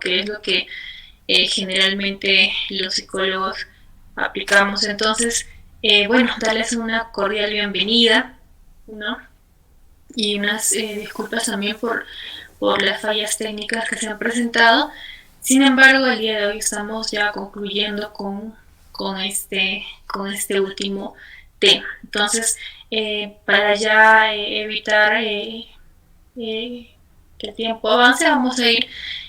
que es lo que generalmente los psicólogos aplicamos. Entonces, bueno, darles una cordial bienvenida, ¿no? Y unas disculpas también por las fallas técnicas que se han presentado. Sin embargo, el día de hoy estamos ya concluyendo con este último tema. Entonces, para ya evitar que el tiempo avance, vamos a ir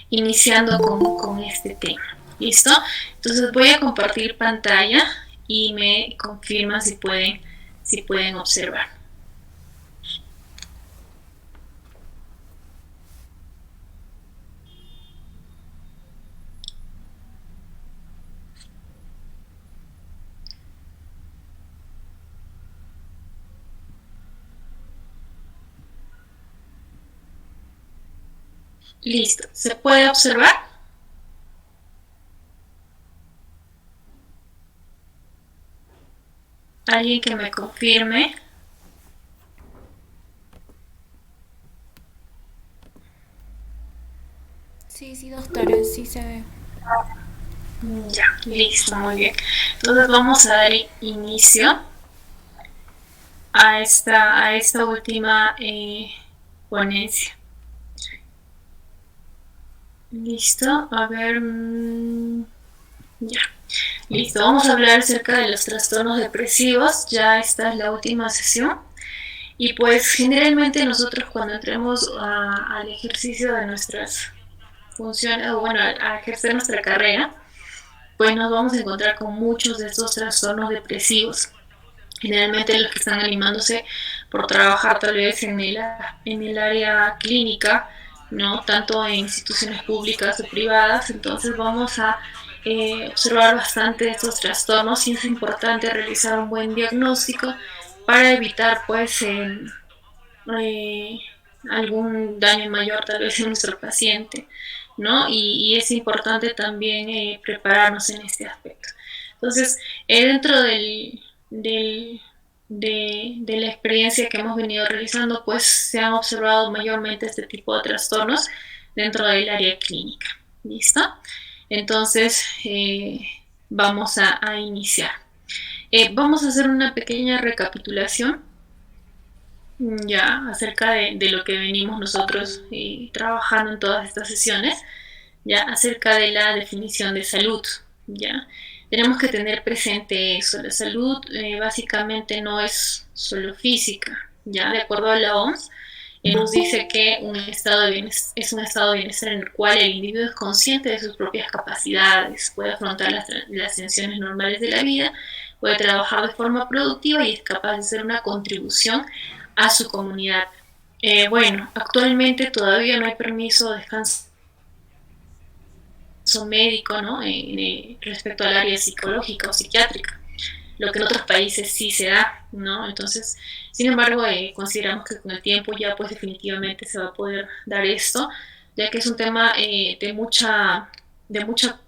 iniciando con este tema. ¿Listo? Entonces voy a compartir pantalla y me confirman si pueden observar. Listo. ¿Se puede observar? ¿Alguien que me confirme? Sí, doctora, sí se ve. Ya, listo, muy bien. Entonces vamos a dar inicio a esta última ponencia. Listo, a ver. Ya. Listo, vamos a hablar acerca de los trastornos depresivos. Ya esta es la última sesión. Y pues generalmente nosotros cuando entremos al ejercicio de nuestras funciones, o bueno, a ejercer nuestra carrera, pues nos vamos a encontrar con muchos de estos trastornos depresivos. Generalmente los que están animándose por trabajar tal vez en el área clínica, ¿no? Tanto en instituciones públicas o privadas, entonces vamos a observar bastante estos trastornos y es importante realizar un buen diagnóstico para evitar pues eh, algún daño mayor tal vez en nuestro paciente, ¿no? Y es importante también prepararnos en este aspecto. Entonces, dentro de la experiencia que hemos venido realizando, pues se han observado mayormente este tipo de trastornos dentro del área clínica. ¿Listo? Entonces, vamos a iniciar. Vamos a hacer una pequeña recapitulación ya acerca de lo que venimos nosotros trabajando en todas estas sesiones, ya acerca de la definición de salud, ya tenemos que tener presente eso. La salud básicamente no es solo física, ya de acuerdo a la OMS nos dice que un estado de bienestar es un estado de bienestar en el cual el individuo es consciente de sus propias capacidades, puede afrontar las tensiones normales de la vida, puede trabajar de forma productiva y es capaz de hacer una contribución a su comunidad. Bueno, actualmente todavía no hay permiso de descanso médico, ¿no? Respecto al área psicológica o psiquiátrica, lo que en otros países sí se da, ¿no? Entonces, sin embargo, consideramos que con el tiempo ya pues definitivamente se va a poder dar esto, ya que es un tema de mucha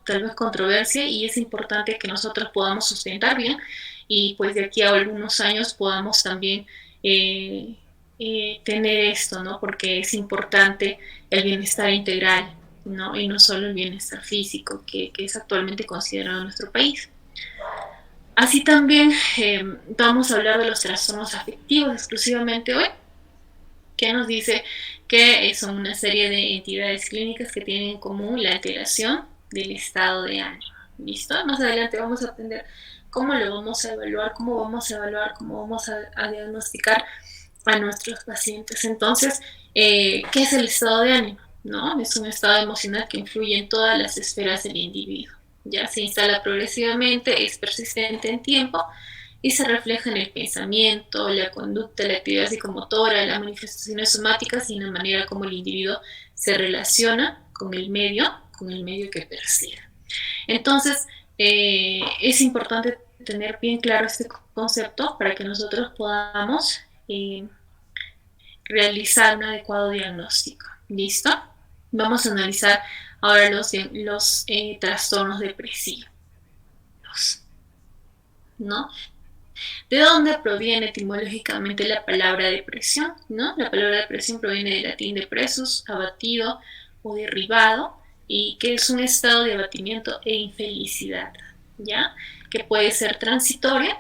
tal vez controversia y es importante que nosotros podamos sustentar bien y pues de aquí a algunos años podamos también tener esto, ¿no? Porque es importante el bienestar integral, ¿no? Y no solo el bienestar físico que es actualmente considerado en nuestro país. Así también vamos a hablar de los trastornos afectivos exclusivamente hoy, que nos dice que son una serie de entidades clínicas que tienen en común la alteración del estado de ánimo. ¿Listo? Más adelante vamos a aprender cómo lo vamos a evaluar, cómo vamos a diagnosticar a nuestros pacientes. Entonces, ¿qué es el estado de ánimo? ¿No? Es un estado emocional que influye en todas las esferas del individuo. Ya se instala progresivamente, es persistente en tiempo y se refleja en el pensamiento, la conducta, la actividad psicomotora, las manifestaciones somáticas y en la manera como el individuo se relaciona con el medio que percibe. Entonces, es importante tener bien claro este concepto para que nosotros podamos realizar un adecuado diagnóstico. ¿Listo? Vamos a analizar ahora los trastornos depresivos, ¿no? ¿De dónde proviene etimológicamente la palabra depresión? ¿No? La palabra depresión proviene del latín depresus, abatido o derribado, y que es un estado de abatimiento e infelicidad, ¿ya? Que puede ser transitoria,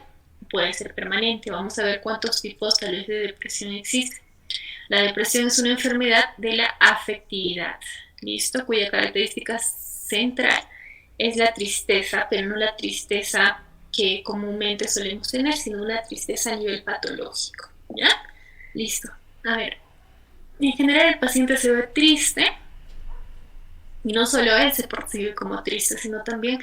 puede ser permanente. Vamos a ver cuántos tipos tal vez de depresión existen. La depresión es una enfermedad de la afectividad, ¿listo? Cuya característica central es la tristeza, pero no la tristeza que comúnmente solemos tener, sino una tristeza a nivel patológico, ¿ya? Listo. A ver, en general el paciente se ve triste, y no solo él se percibe como triste, sino también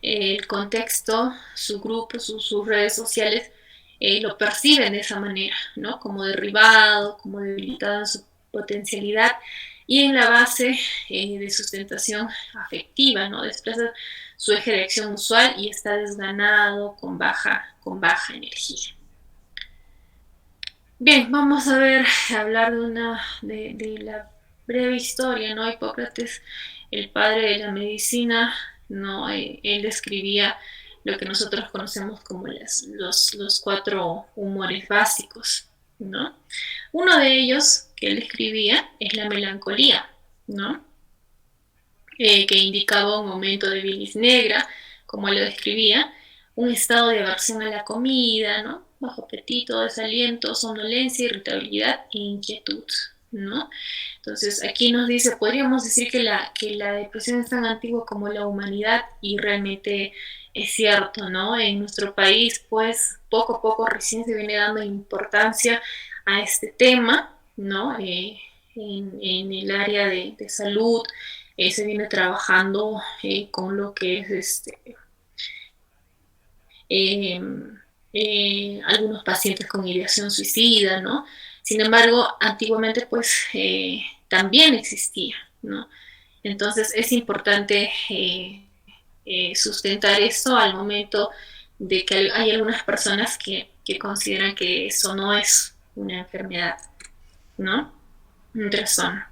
el contexto, su grupo, sus redes sociales lo perciben de esa manera, ¿no? Como derribado, como debilitado en su potencialidad y en la base de sustentación afectiva, ¿no? Desplaza su eje de acción usual y está desganado, con baja energía. Bien, vamos a ver, hablar de la breve historia, ¿no? Hipócrates, el padre de la medicina, ¿no? Él describía lo que nosotros conocemos como los 4 humores básicos, ¿no? Uno de ellos que él describía es la melancolía, ¿no? Que indicaba un momento de bilis negra, como él lo describía, un estado de aversión a la comida, ¿no? Bajo apetito, desaliento, somnolencia, irritabilidad e inquietud, ¿no? Entonces aquí nos dice, podríamos decir que la depresión es tan antigua como la humanidad y realmente es cierto, ¿no? En nuestro país, pues poco a poco recién se viene dando importancia a este tema, ¿no? En el área de salud se viene trabajando con lo que es eh, algunos pacientes con ideación suicida, ¿no? Sin embargo, antiguamente pues también existía, ¿no? Entonces es importante sustentar esto al momento de que hay algunas personas que consideran que eso no es una enfermedad, ¿no? Un trastorno.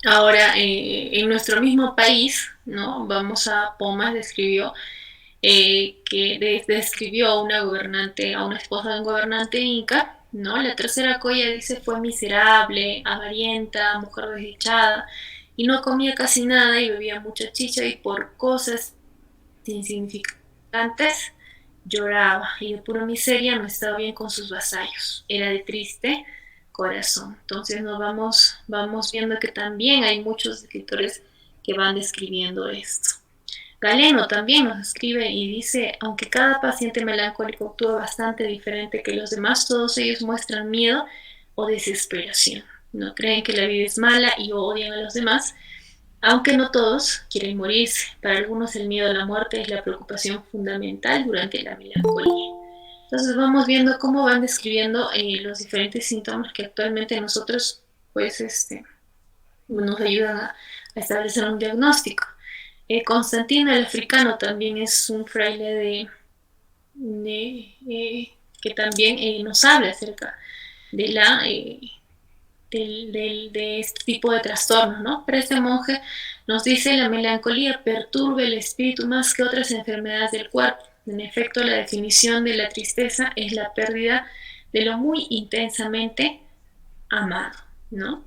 Ahora, en nuestro mismo país, ¿no? Vamos a Pomas, describió que describió a una gobernante, a una esposa de un gobernante inca, ¿no? La tercera colla dice fue miserable, avarienta, mujer desdichada, y no comía casi nada y bebía mucha chicha y por cosas insignificantes lloraba y de pura miseria no estaba bien con sus vasallos, era de triste corazón. Entonces nos vamos viendo que también hay muchos escritores que van describiendo esto. Galeno también nos escribe y dice, aunque cada paciente melancólico actúa bastante diferente que los demás, todos ellos muestran miedo o desesperación. No creen que la vida es mala y odian a los demás, aunque no todos quieren morirse. Para algunos el miedo a la muerte es la preocupación fundamental durante la melancolía. Entonces vamos viendo cómo van describiendo los diferentes síntomas que actualmente nosotros pues nos ayudan a establecer un diagnóstico. Constantino el africano también es un fraile que también nos habla acerca de de este tipo de trastornos, ¿no? Pero este monje nos dice la melancolía perturba el espíritu más que otras enfermedades del cuerpo. En efecto, la definición de la tristeza es la pérdida de lo muy intensamente amado, ¿no?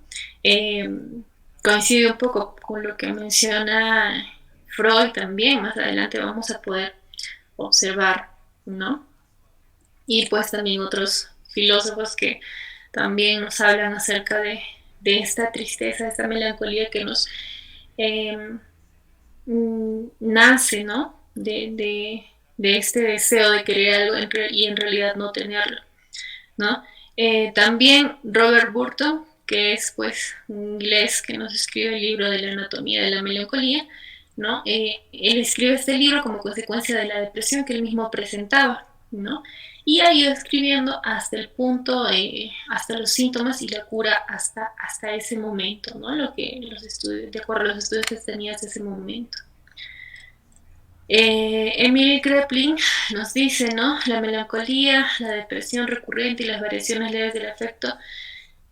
Coincide un poco con lo que menciona Freud también, más adelante vamos a poder observar, ¿no? Y pues también otros filósofos que también nos hablan acerca de esta tristeza, esta melancolía que nos nace, ¿no? De este deseo de querer algo y en realidad no tenerlo, ¿no? También Robert Burton, que es pues un inglés que nos escribe el libro de la anatomía de la melancolía, ¿no? Él escribe este libro como consecuencia de la depresión que él mismo presentaba, ¿no? Y ha ido escribiendo hasta el punto, hasta los síntomas y la cura hasta ese momento, ¿no? Lo que los estudios, de acuerdo a los estudios que tenía hasta ese momento. Emil Kraepelin nos dice, ¿no? La melancolía, la depresión recurrente y las variaciones leves del afecto,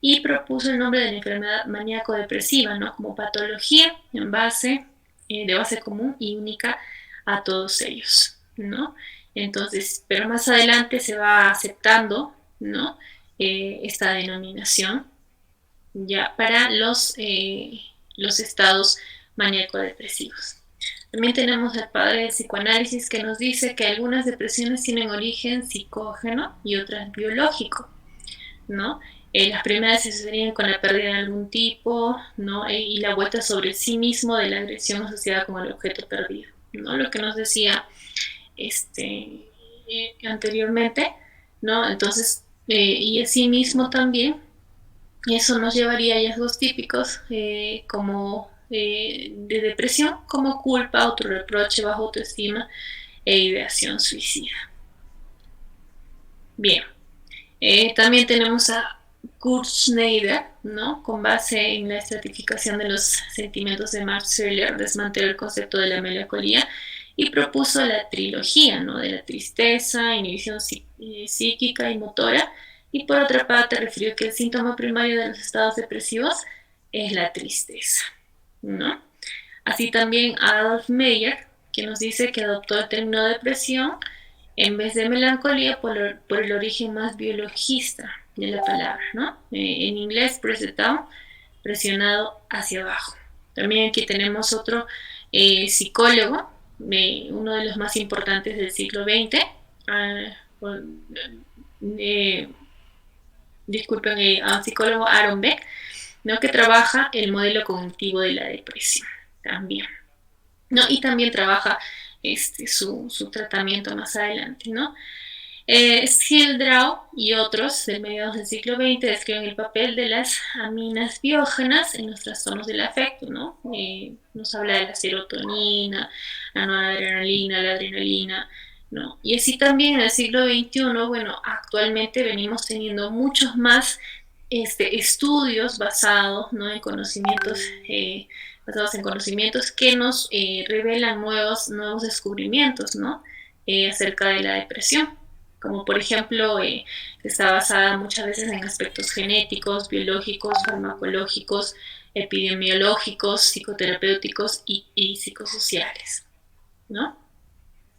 y propuso el nombre de la enfermedad maníaco-depresiva, ¿no? Como patología de base común y única a todos ellos, ¿no? Entonces, pero más adelante se va aceptando, ¿no? Esta denominación ya para los estados maníaco-depresivos. También tenemos al padre del psicoanálisis que nos dice que algunas depresiones tienen origen psicógeno y otras biológico, ¿no? Las primeras se sucedían con la pérdida de algún tipo, ¿no? Y la vuelta sobre sí mismo de la agresión asociada con el objeto perdido, ¿no? Lo que nos decía anteriormente, ¿no? Entonces, y así mismo también, eso nos llevaría a hallazgos típicos como de depresión, como culpa, autorreproche, baja autoestima e ideación suicida. Bien, también tenemos a Kurt Schneider, ¿no? Con base en la estratificación de los sentimientos de Max Scheler, desmanteló el concepto de la melancolía y propuso la trilogía, ¿no? De la tristeza, inhibición psíquica y motora, y por otra parte refirió que el síntoma primario de los estados depresivos es la tristeza, ¿no? Así también Adolf Meyer, que nos dice que adoptó el término depresión en vez de melancolía por el origen más biologista de la palabra, ¿no? En inglés, press down, presionado hacia abajo. También aquí tenemos otro psicólogo, uno de los más importantes del siglo XX, psicólogo Aaron Beck, ¿no? Que trabaja el modelo cognitivo de la depresión también, ¿no? Y también trabaja su tratamiento más adelante, ¿no? Schildrau y otros de mediados del siglo XX describen el papel de las aminas biógenas en los trastornos del afecto, ¿no? Nos habla de la serotonina, la noradrenalina, la adrenalina, ¿no? Y así también en el siglo XXI, bueno, actualmente venimos teniendo muchos más estudios basados, ¿no? En conocimientos basados en conocimientos que nos revelan nuevos descubrimientos, ¿no? Acerca de la depresión, como por ejemplo está basada muchas veces en aspectos genéticos, biológicos, farmacológicos, epidemiológicos, psicoterapéuticos y psicosociales, ¿no?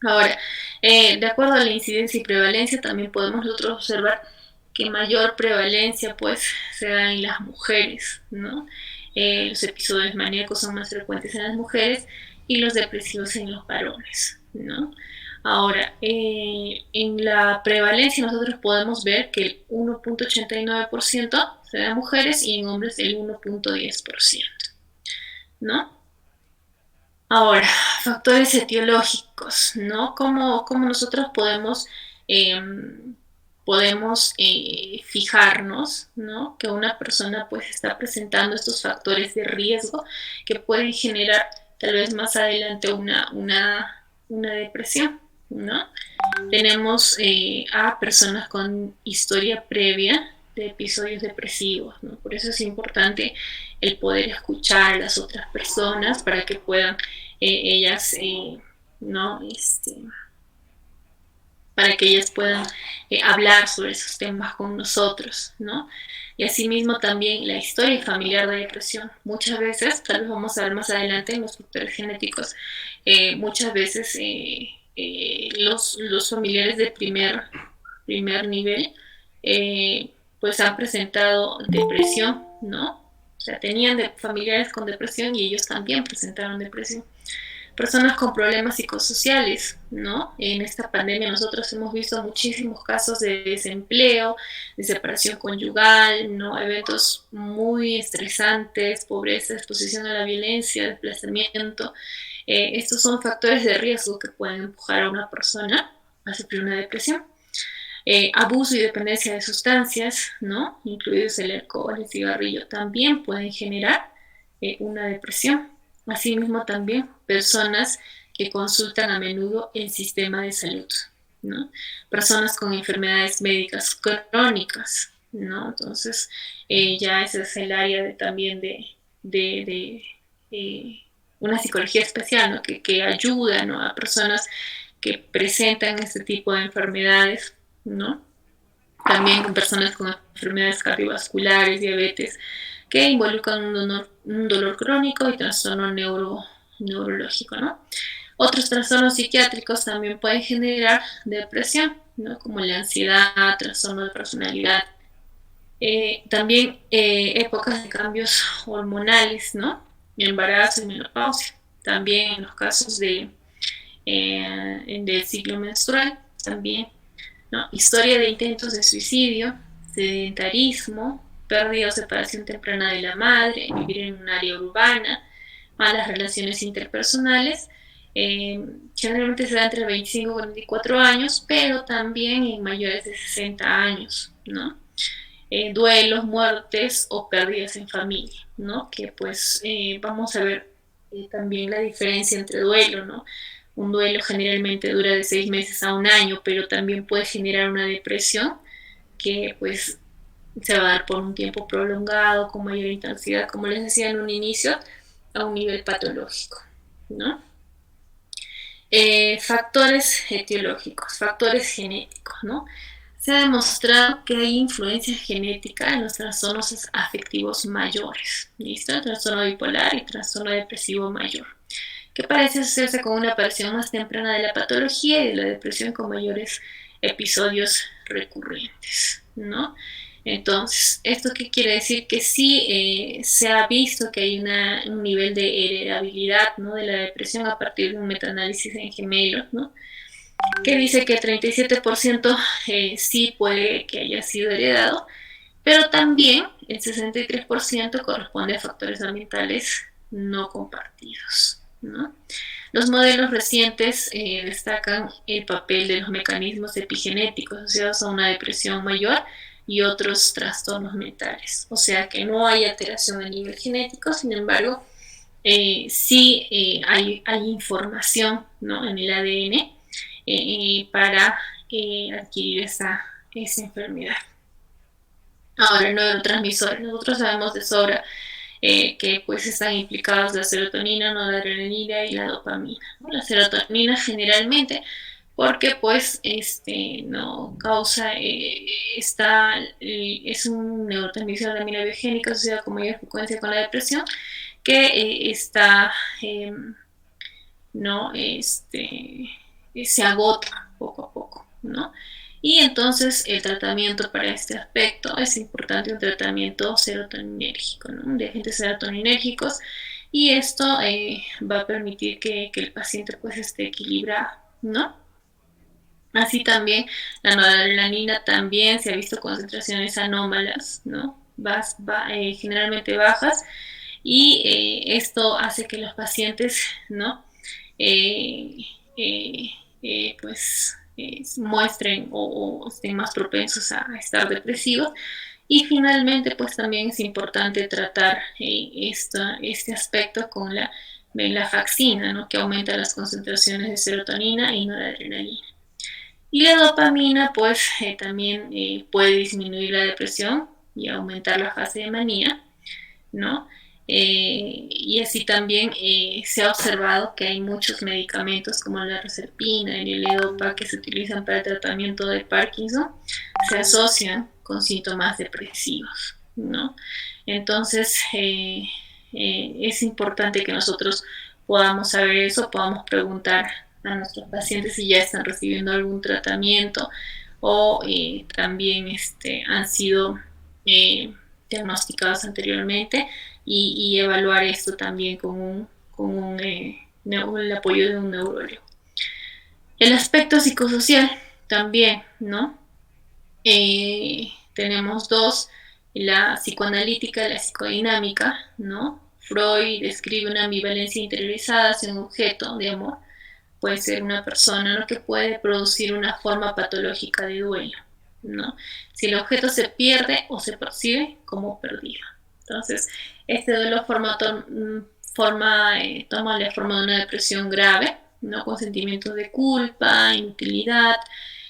Ahora, de acuerdo a la incidencia y prevalencia, también podemos nosotros observar que mayor prevalencia pues se da en las mujeres, ¿no? Los episodios maníacos son más frecuentes en las mujeres y los depresivos en los varones, ¿no? Ahora, en la prevalencia nosotros podemos ver que el 1.89% se da en mujeres y en hombres el 1.10%, ¿no? Ahora, factores etiológicos, ¿no? ¿Cómo nosotros podemos fijarnos, ¿no? Que una persona pues está presentando estos factores de riesgo que pueden generar tal vez más adelante una depresión, ¿no? Tenemos a personas con historia previa de episodios depresivos, ¿no? Por eso es importante el poder escuchar a las otras personas para que puedan ellas, ¿no? Para que ellas puedan hablar sobre esos temas con nosotros, ¿no? Y asimismo también la historia familiar de depresión. Muchas veces, tal vez vamos a ver más adelante en los factores genéticos, muchas veces los familiares de primer nivel pues han presentado depresión, ¿no? O sea, tenían familiares con depresión y ellos también presentaron depresión. Personas con problemas psicosociales, ¿no? En esta pandemia nosotros hemos visto muchísimos casos de desempleo, de separación conyugal, ¿no? Eventos muy estresantes, pobreza, exposición a la violencia, desplazamiento. Estos son factores de riesgo que pueden empujar a una persona a sufrir una depresión. Abuso y dependencia de sustancias, ¿no? Incluidos el alcohol, el cigarrillo, también pueden generar una depresión. Asimismo también personas que consultan a menudo el sistema de salud, ¿no? Personas con enfermedades médicas crónicas, ¿no? Entonces ya ese es el área también de una psicología especial, ¿no? Que ayuda, ¿no? A personas que presentan este tipo de enfermedades, ¿no? También con personas con enfermedades cardiovasculares, diabetes, que involucran un dolor crónico y trastorno neurológico, ¿no? Otros trastornos psiquiátricos también pueden generar depresión, ¿no? Como la ansiedad, trastorno de personalidad. También épocas de cambios hormonales, ¿no? embarazo y menopausia. También en los casos del ciclo menstrual, también, ¿no? Historia de intentos de suicidio, sedentarismo, pérdida o separación temprana de la madre, vivir en un área urbana, malas relaciones interpersonales. Generalmente se da entre 25 y 44 años, pero también en mayores de 60 años, ¿no? Duelos, muertes o pérdidas en familia, ¿no? Que pues vamos a ver también la diferencia entre duelo, ¿no? Un duelo generalmente dura de 6 meses a un año, pero también puede generar una depresión que pues se va a dar por un tiempo prolongado, con mayor intensidad, como les decía en un inicio, a un nivel patológico, ¿no? Factores etiológicos, factores genéticos, ¿no? Se ha demostrado que hay influencia genética en los trastornos afectivos mayores, ¿listo? El trastorno bipolar y trastorno depresivo mayor, que parece asociarse con una aparición más temprana de la patología y de la depresión con mayores episodios recurrentes, ¿no? Entonces, ¿esto qué quiere decir? Que sí se ha visto que hay un nivel de heredabilidad, ¿no? De la depresión a partir de un metaanálisis en gemelos, ¿no? Que dice que el 37% sí puede que haya sido heredado, pero también el 63% corresponde a factores ambientales no compartidos, ¿no? Los modelos recientes destacan el papel de los mecanismos epigenéticos asociados a una depresión mayor y otros trastornos mentales. O sea que no hay alteración a nivel genético, sin embargo, sí hay información, ¿no? En el ADN para adquirir esa enfermedad. Ahora, neurotransmisores. Nosotros sabemos de sobra que pues están implicados la serotonina, noradrenalina y la dopamina, ¿no? La serotonina generalmente porque pues no causa es un neurotransmisor de amina biogénica asociado con mayor frecuencia con la depresión que está no se agota poco a poco, ¿no? Y entonces el tratamiento para este aspecto es importante un tratamiento serotoninérgico, ¿no? De agentes serotoninérgicos, y esto va a permitir que el paciente pues esté equilibrado, ¿no? Así también la noradrenalina también se ha visto concentraciones anómalas, ¿no? Generalmente bajas, y esto hace que los pacientes, ¿no? Pues muestren o estén más propensos a estar depresivos. Y finalmente pues también es importante tratar este aspecto con la venlafaxina, ¿no? Que aumenta las concentraciones de serotonina y noradrenalina. Y la dopamina pues también puede disminuir la depresión y aumentar la fase de manía, ¿no? Y así también se ha observado que hay muchos medicamentos como la reserpina y el levodopa que se utilizan para el tratamiento de Parkinson, se asocian con síntomas depresivos, ¿no? Entonces es importante que nosotros podamos saber eso, podamos preguntar a nuestros pacientes si ya están recibiendo algún tratamiento o también han sido diagnosticados anteriormente, y evaluar esto también con el apoyo de un neurólogo. El aspecto psicosocial también, ¿no? Tenemos dos, la psicoanalítica y la psicodinámica, ¿no? Freud describe una ambivalencia interiorizada hacia un objeto de amor. Puede ser una persona, ¿no? Que puede producir una forma patológica de duelo, ¿no? Si el objeto se pierde o se percibe como perdido. Entonces, este duelo toma la forma de una depresión grave, ¿no? Con sentimientos de culpa, inutilidad,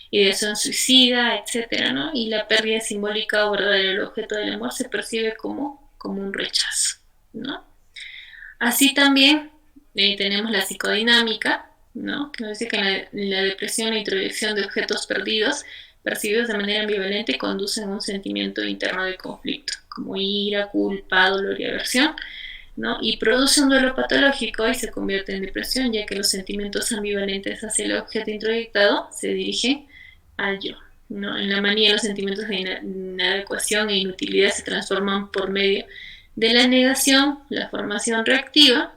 ideación suicida, etcétera, ¿no? Y la pérdida simbólica o verdadera del objeto del amor se percibe como un rechazo, ¿no? Así también tenemos la psicodinámica, ¿no? Que nos dice que la depresión e introyección de objetos perdidos, percibidos de manera ambivalente, conducen a un sentimiento interno de conflicto, como ira, culpa, dolor y aversión, ¿no? Y produce un duelo patológico y se convierte en depresión, ya que los sentimientos ambivalentes hacia el objeto introyectado se dirigen al yo, ¿no? En la manía, los sentimientos de inadecuación e inutilidad se transforman por medio de la negación, la formación reactiva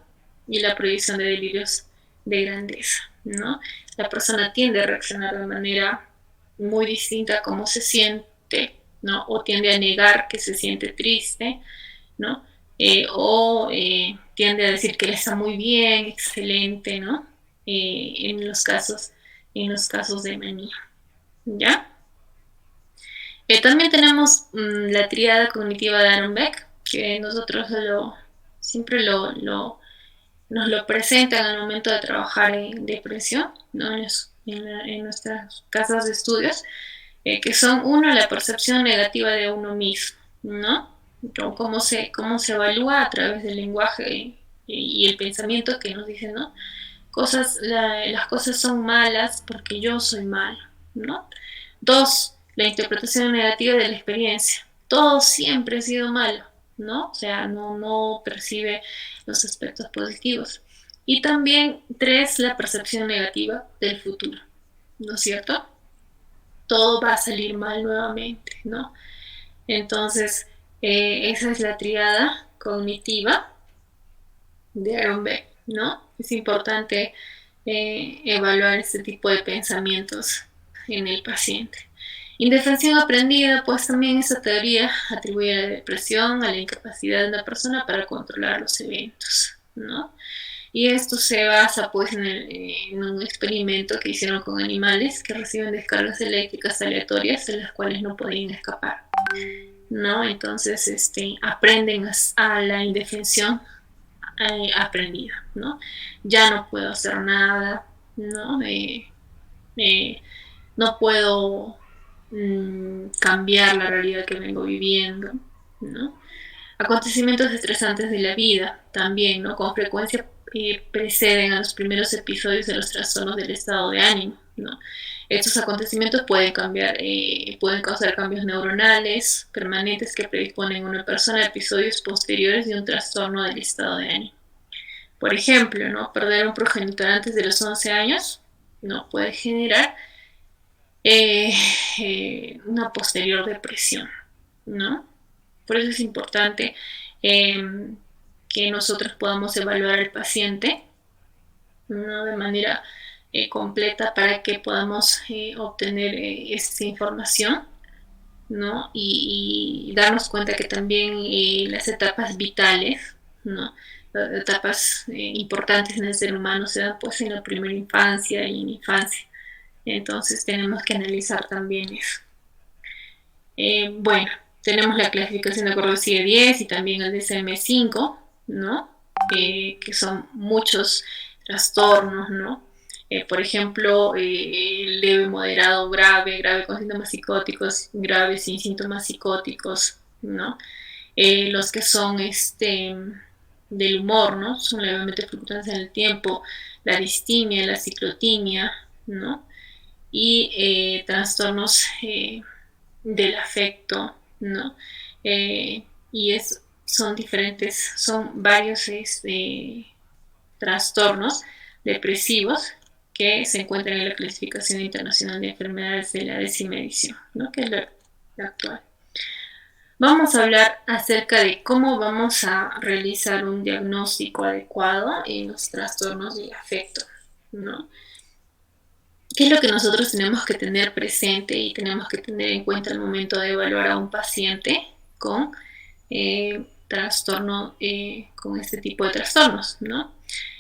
y la proyección de delirios de grandeza, ¿no? La persona tiende a reaccionar de manera muy distinta a cómo se siente, ¿no? O tiende a negar que se siente triste, ¿no? Tiende a decir que le está muy bien, excelente, ¿no? En los casos de manía, ¿ya? También tenemos la tríada cognitiva de Aaron Beck, que nosotros siempre nos lo presentan al momento de trabajar en depresión, ¿no? En nuestras casas de estudios, que son, uno, la percepción negativa de uno mismo, ¿no? Cómo se evalúa a través del lenguaje y el pensamiento que nos dicen, ¿no? Las cosas son malas porque yo soy malo, ¿no? Dos, la interpretación negativa de la experiencia. Todo siempre ha sido malo, ¿no? O sea, no percibe los aspectos positivos. Y también, tres, la percepción negativa del futuro, ¿no es cierto? Todo va a salir mal nuevamente, ¿no? Entonces, esa es la triada cognitiva de Aaron Beck, ¿no? Es importante evaluar este tipo de pensamientos en el paciente. Indefensión aprendida, pues también esa teoría atribuye a la depresión, a la incapacidad de una persona para controlar los eventos, ¿no? Y esto se basa pues en un experimento que hicieron con animales que reciben descargas eléctricas aleatorias de las cuales no podían escapar, ¿no? Entonces aprenden a la indefensión aprendida, ¿no? Ya no puedo hacer nada, ¿no? No puedo cambiar la realidad que vengo viviendo, ¿no? Acontecimientos estresantes de la vida también, ¿no? Con frecuencia preceden a los primeros episodios de los trastornos del estado de ánimo, ¿no? Estos acontecimientos pueden causar cambios neuronales permanentes que predisponen a una persona a episodios posteriores de un trastorno del estado de ánimo. Por ejemplo, ¿no? Perder un progenitor antes de los 11 años, ¿no? Puede generar una posterior depresión, ¿no? Por eso es importante que nosotros podamos evaluar al paciente, ¿no? De manera completa para que podamos obtener esta información, ¿no? Y darnos cuenta que también las etapas vitales, ¿no? Las etapas importantes en el ser humano se dan pues en la primera infancia y en la infancia. Entonces tenemos que analizar también eso. Bueno, tenemos la clasificación de acuerdo al CIE-10 y también el DSM-5, ¿no? Que son muchos trastornos, ¿no? Por ejemplo, leve, moderado, grave, grave con síntomas psicóticos, grave sin síntomas psicóticos, ¿no? Los que son del humor, ¿no? Son levemente fluctuantes en el tiempo, la distimia, la ciclotimia, ¿no? Y trastornos del afecto, ¿no? Son diferentes, son varios trastornos depresivos que se encuentran en la clasificación internacional de enfermedades de la 10ª edición, ¿no? Que es la actual. Vamos a hablar acerca de cómo vamos a realizar un diagnóstico adecuado en los trastornos del afecto, ¿no? ¿Qué es lo que nosotros tenemos que tener presente y tenemos que tener en cuenta al momento de evaluar a un paciente con trastorno, con este tipo de trastornos, ¿no?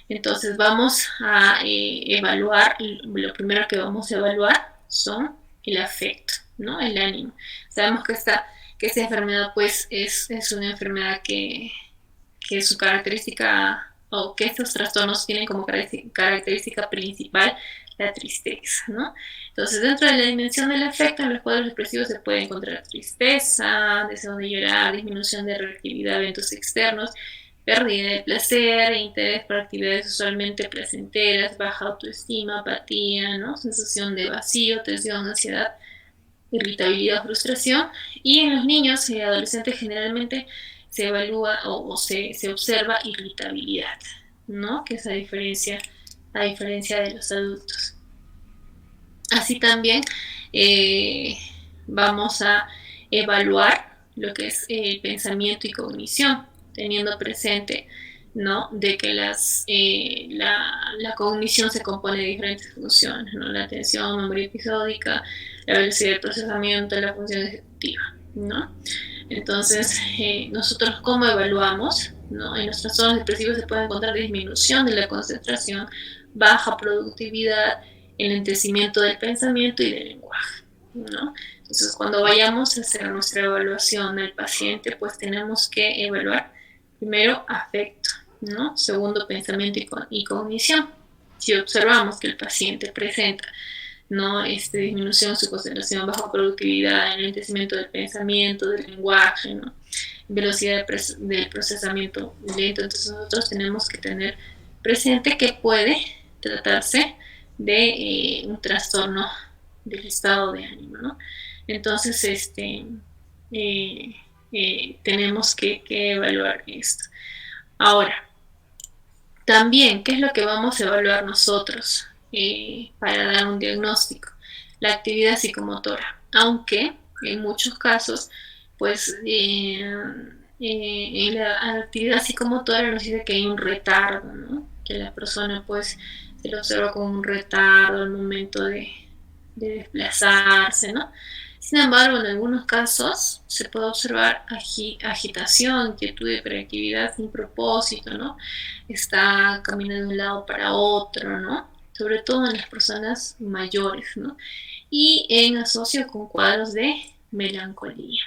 Entonces vamos a evaluar, lo primero que vamos a evaluar son el afecto, ¿no? El ánimo. Sabemos que esta enfermedad pues es una enfermedad que su característica, o que estos trastornos tienen como característica principal la tristeza, ¿no? Entonces, dentro de la dimensión del afecto, en los cuadros depresivos se puede encontrar tristeza, deseo de llorar, disminución de reactividad a eventos externos, pérdida de placer, interés por actividades usualmente placenteras, baja autoestima, apatía, ¿no? Sensación de vacío, tensión, ansiedad, irritabilidad, frustración. Y en los niños y adolescentes generalmente se evalúa o se observa irritabilidad, ¿no? Que es a diferencia de los adultos. Así también vamos a evaluar lo que es el pensamiento y cognición, teniendo presente, ¿no? De que la cognición se compone de diferentes funciones, ¿no? La atención, memoria episódica, la velocidad de procesamiento, la función ejecutiva, ¿no? Entonces, nosotros cómo evaluamos, ¿no? En los trastornos depresivos se puede encontrar disminución de la concentración, baja productividad, enlentecimiento del pensamiento y del lenguaje, ¿no? Entonces, cuando vayamos a hacer nuestra evaluación del paciente, pues tenemos que evaluar primero afecto, ¿no? Segundo, pensamiento y cognición. Si observamos que el paciente presenta, ¿no? Disminución de su concentración, baja productividad, enlentecimiento del pensamiento, del lenguaje, ¿no? Velocidad del procesamiento lento, entonces nosotros tenemos que tener presente que puede tratarse de un trastorno del estado de ánimo, ¿no? Entonces, tenemos que evaluar esto. Ahora, también, ¿qué es lo que vamos a evaluar nosotros para dar un diagnóstico? La actividad psicomotora, aunque en muchos casos, pues, en la actividad psicomotora nos dice que hay un retardo, ¿no? Que la persona, pues, se lo observa con un retardo al momento de desplazarse, ¿no? Sin embargo, en algunos casos se puede observar agitación, inquietud y hiperactividad sin propósito, ¿no? Está caminando de un lado para otro, ¿no? Sobre todo en las personas mayores, ¿no? Y en asocio con cuadros de melancolía,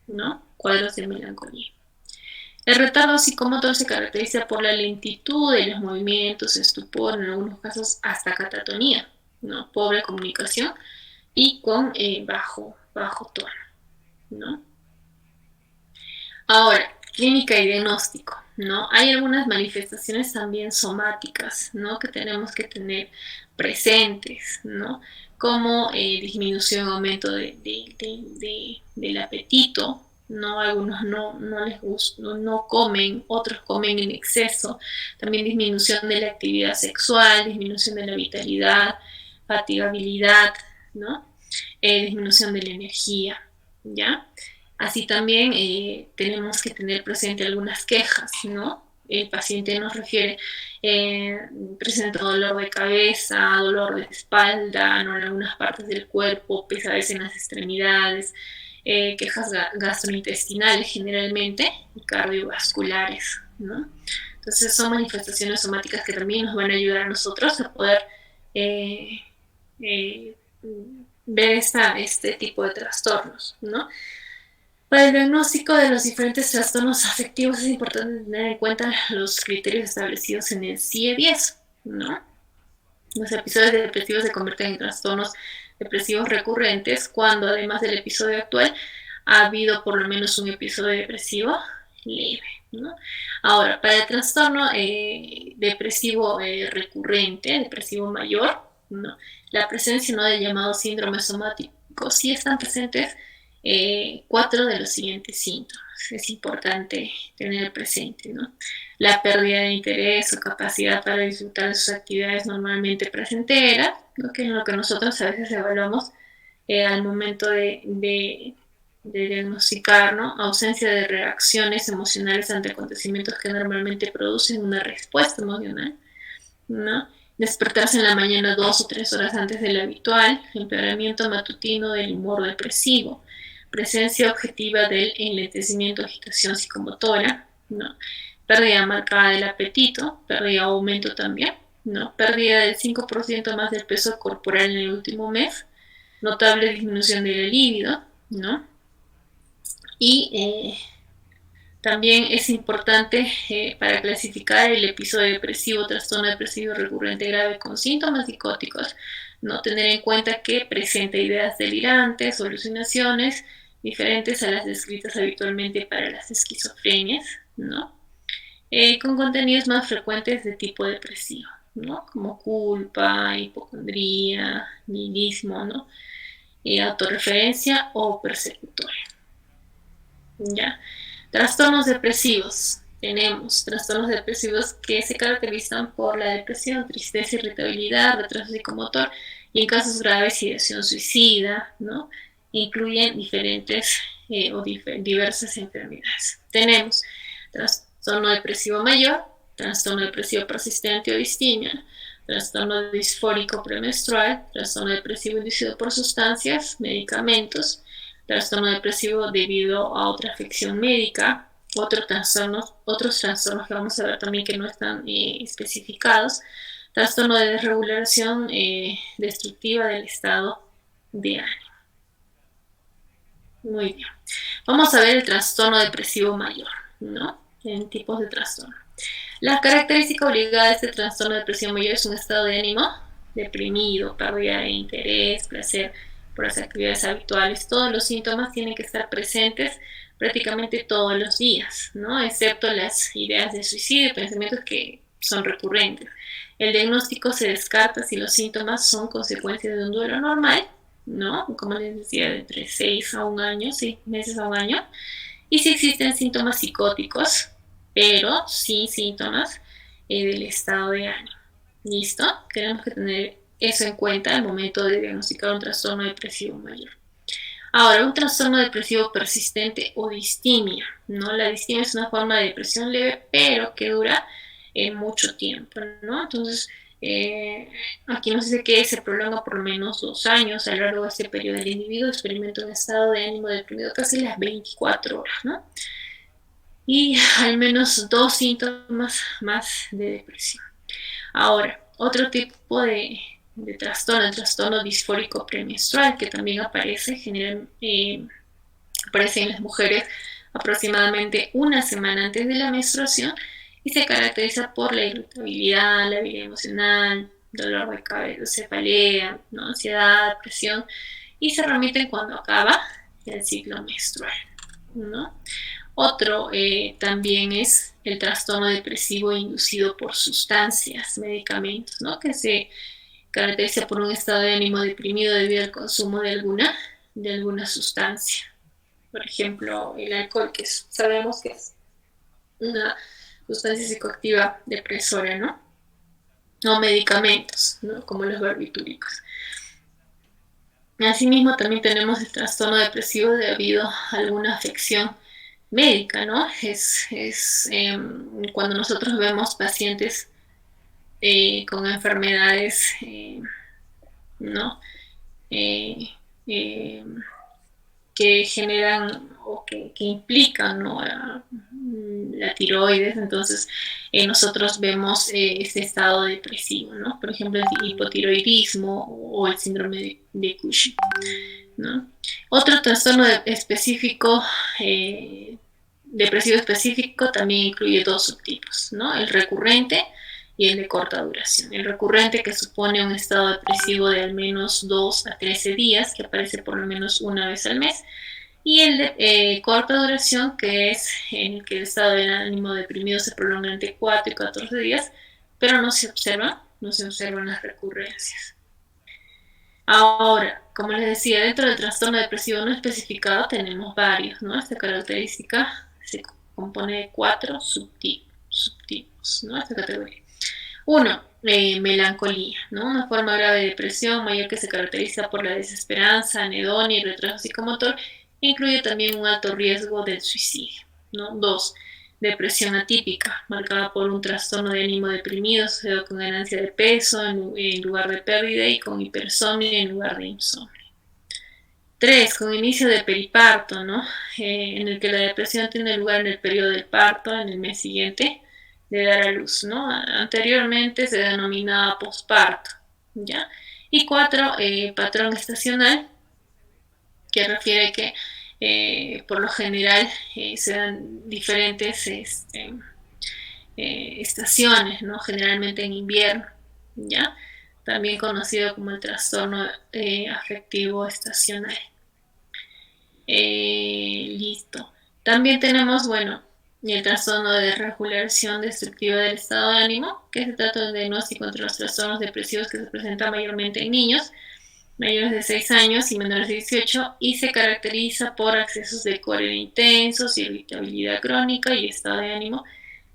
¿no? Cuadros de melancolía. El retardo psicomotor se caracteriza por la lentitud de los movimientos, estupor, en algunos casos hasta catatonía, ¿no? Pobre comunicación y con bajo tono, ¿no? Ahora, clínica y diagnóstico, ¿no? Hay algunas manifestaciones también somáticas, ¿no? Que tenemos que tener presentes, ¿no? Como disminución, aumento del apetito, ¿no? Algunos no les gusta, no comen, otros comen en exceso. También disminución de la actividad sexual, disminución de la vitalidad, fatigabilidad, ¿no? Disminución de la energía, ¿ya? Así también tenemos que tener presente algunas quejas, ¿no? El paciente nos refiere, presenta dolor de cabeza, dolor de espalda, ¿no? En algunas partes del cuerpo, pesadez en las extremidades, quejas gastrointestinales generalmente y cardiovasculares, ¿no? Entonces son manifestaciones somáticas que también nos van a ayudar a nosotros a poder ver este tipo de trastornos, ¿no? Para el diagnóstico de los diferentes trastornos afectivos es importante tener en cuenta los criterios establecidos en el CIE-10, ¿no? Los episodios depresivos se convierten en trastornos depresivos recurrentes cuando, además del episodio actual, ha habido por lo menos un episodio depresivo leve, ¿no? Ahora, para el trastorno depresivo recurrente, depresivo mayor, ¿no? La presencia, ¿no?, del llamado síndrome somático, sí están presentes 4 de los siguientes síntomas. Es importante tener presente, ¿no? La pérdida de interés o capacidad para disfrutar de sus actividades normalmente placenteras, ¿no? Que es lo que nosotros a veces evaluamos al momento de diagnosticar, ¿no? Ausencia de reacciones emocionales ante acontecimientos que normalmente producen una respuesta emocional, ¿no? Despertarse en la mañana 2 o 3 horas antes del habitual, empeoramiento matutino del humor depresivo, presencia objetiva del enlentecimiento, agitación psicomotora, ¿no? Pérdida marcada del apetito, pérdida o aumento también, ¿no? Pérdida del 5% más del peso corporal en el último mes, notable disminución de la libido, ¿no? Y también es importante para clasificar el episodio depresivo, trastorno depresivo recurrente grave con síntomas psicóticos, no tener en cuenta que presenta ideas delirantes o alucinaciones diferentes a las descritas habitualmente para las esquizofrenias, ¿no? Con contenidos más frecuentes de tipo depresivo, ¿no? Como culpa, hipocondría, nihilismo, ¿no? Autorreferencia o persecutoria, ¿ya? Trastornos depresivos. Tenemos trastornos depresivos que se caracterizan por la depresión, tristeza, irritabilidad, retraso psicomotor y en casos graves ideación suicida, ¿no? Incluyen diferentes o diversas enfermedades. Tenemos trastorno depresivo mayor, trastorno depresivo persistente o distimia, trastorno disfórico premenstrual, trastorno depresivo inducido por sustancias, medicamentos, trastorno depresivo debido a otra afección médica, otros trastornos que vamos a ver también que no están especificados, trastorno de desregulación destructiva del estado de ánimo. Muy bien. Vamos a ver el trastorno depresivo mayor, ¿no? En tipos de trastorno. La característica obligada de este trastorno depresivo mayor es un estado de ánimo deprimido, pérdida de interés, placer por las actividades habituales. Todos los síntomas tienen que estar presentes prácticamente todos los días, ¿no? Excepto las ideas de suicidio y pensamientos que son recurrentes. El diagnóstico se descarta si los síntomas son consecuencia de un duelo normal, ¿no? Como les decía, de entre 6 a 1 año, 6 meses a 1 año. Y si existen síntomas psicóticos, pero sin síntomas del estado de ánimo. ¿Listo? Tenemos que tener eso en cuenta al momento de diagnosticar un trastorno depresivo mayor. Ahora, un trastorno depresivo persistente o distimia, ¿no? La distimia es una forma de depresión leve, pero que dura mucho tiempo, ¿no? Entonces, aquí nos dice que se prolonga por lo menos 2 años. A lo largo de este periodo, el individuo experimenta un estado de ánimo deprimido casi las 24 horas, ¿no? Y al menos 2 síntomas más de depresión. Ahora, otro tipo de trastorno, el trastorno disfórico premenstrual, que también aparece en las mujeres aproximadamente una semana antes de la menstruación y se caracteriza por la irritabilidad, la habilidad emocional, dolor de cabeza, cefalea, ¿no? Ansiedad, depresión, y se remiten cuando acaba el ciclo menstrual, ¿no? Otro también es el trastorno depresivo inducido por sustancias, medicamentos, ¿no? Que se caracteriza por un estado de ánimo deprimido debido al consumo de alguna sustancia. Por ejemplo, el alcohol, que sabemos que es una sustancia psicoactiva depresora, ¿no? O medicamentos, ¿no? Como los barbitúricos. Asimismo, también tenemos el trastorno depresivo debido a alguna afección médica, ¿no? Es cuando nosotros vemos pacientes con enfermedades, ¿no? Que generan o que implican, ¿no? la tiroides, entonces nosotros vemos este estado depresivo, ¿no? Por ejemplo, el hipotiroidismo o el síndrome de Cushing, ¿no? Otro trastorno específico, depresivo específico, también incluye 2 subtipos, ¿no? El recurrente y el de corta duración. El recurrente, que supone un estado depresivo de al menos 2 a 13 días, que aparece por lo menos una vez al mes, y el de corta duración, que es en el que el estado de ánimo deprimido se prolonga entre 4 y 14 días, pero no se observan las recurrencias. Ahora, como les decía, dentro del trastorno depresivo no especificado tenemos varios, ¿no? Esta característica se compone de 4 subtipos, ¿no? Esta categoría. 1. Melancolía, ¿no? Una forma grave de depresión mayor que se caracteriza por la desesperanza, anedonia y retraso psicomotor, e incluye también un alto riesgo del suicidio, ¿no? 2. Depresión atípica, marcada por un trastorno de ánimo deprimido asociado con ganancia de peso en lugar de pérdida y con hipersomnia en lugar de insomnio. 3. Con inicio de periparto, ¿no? En el que la depresión tiene lugar en el periodo del parto, en el mes siguiente de dar a luz, ¿no? Anteriormente se denominaba posparto, ¿ya? Y 4, patrón estacional, que refiere que por lo general se dan diferentes estaciones, ¿no? Generalmente en invierno, ¿ya? También conocido como el trastorno afectivo estacional. Listo. También tenemos, bueno, el trastorno de regulación destructiva del estado de ánimo, que se trata de un diagnóstico entre los trastornos depresivos que se presentan mayormente en niños mayores de 6 años y menores de 18 y se caracteriza por accesos de cólera intensos, irritabilidad crónica y estado de ánimo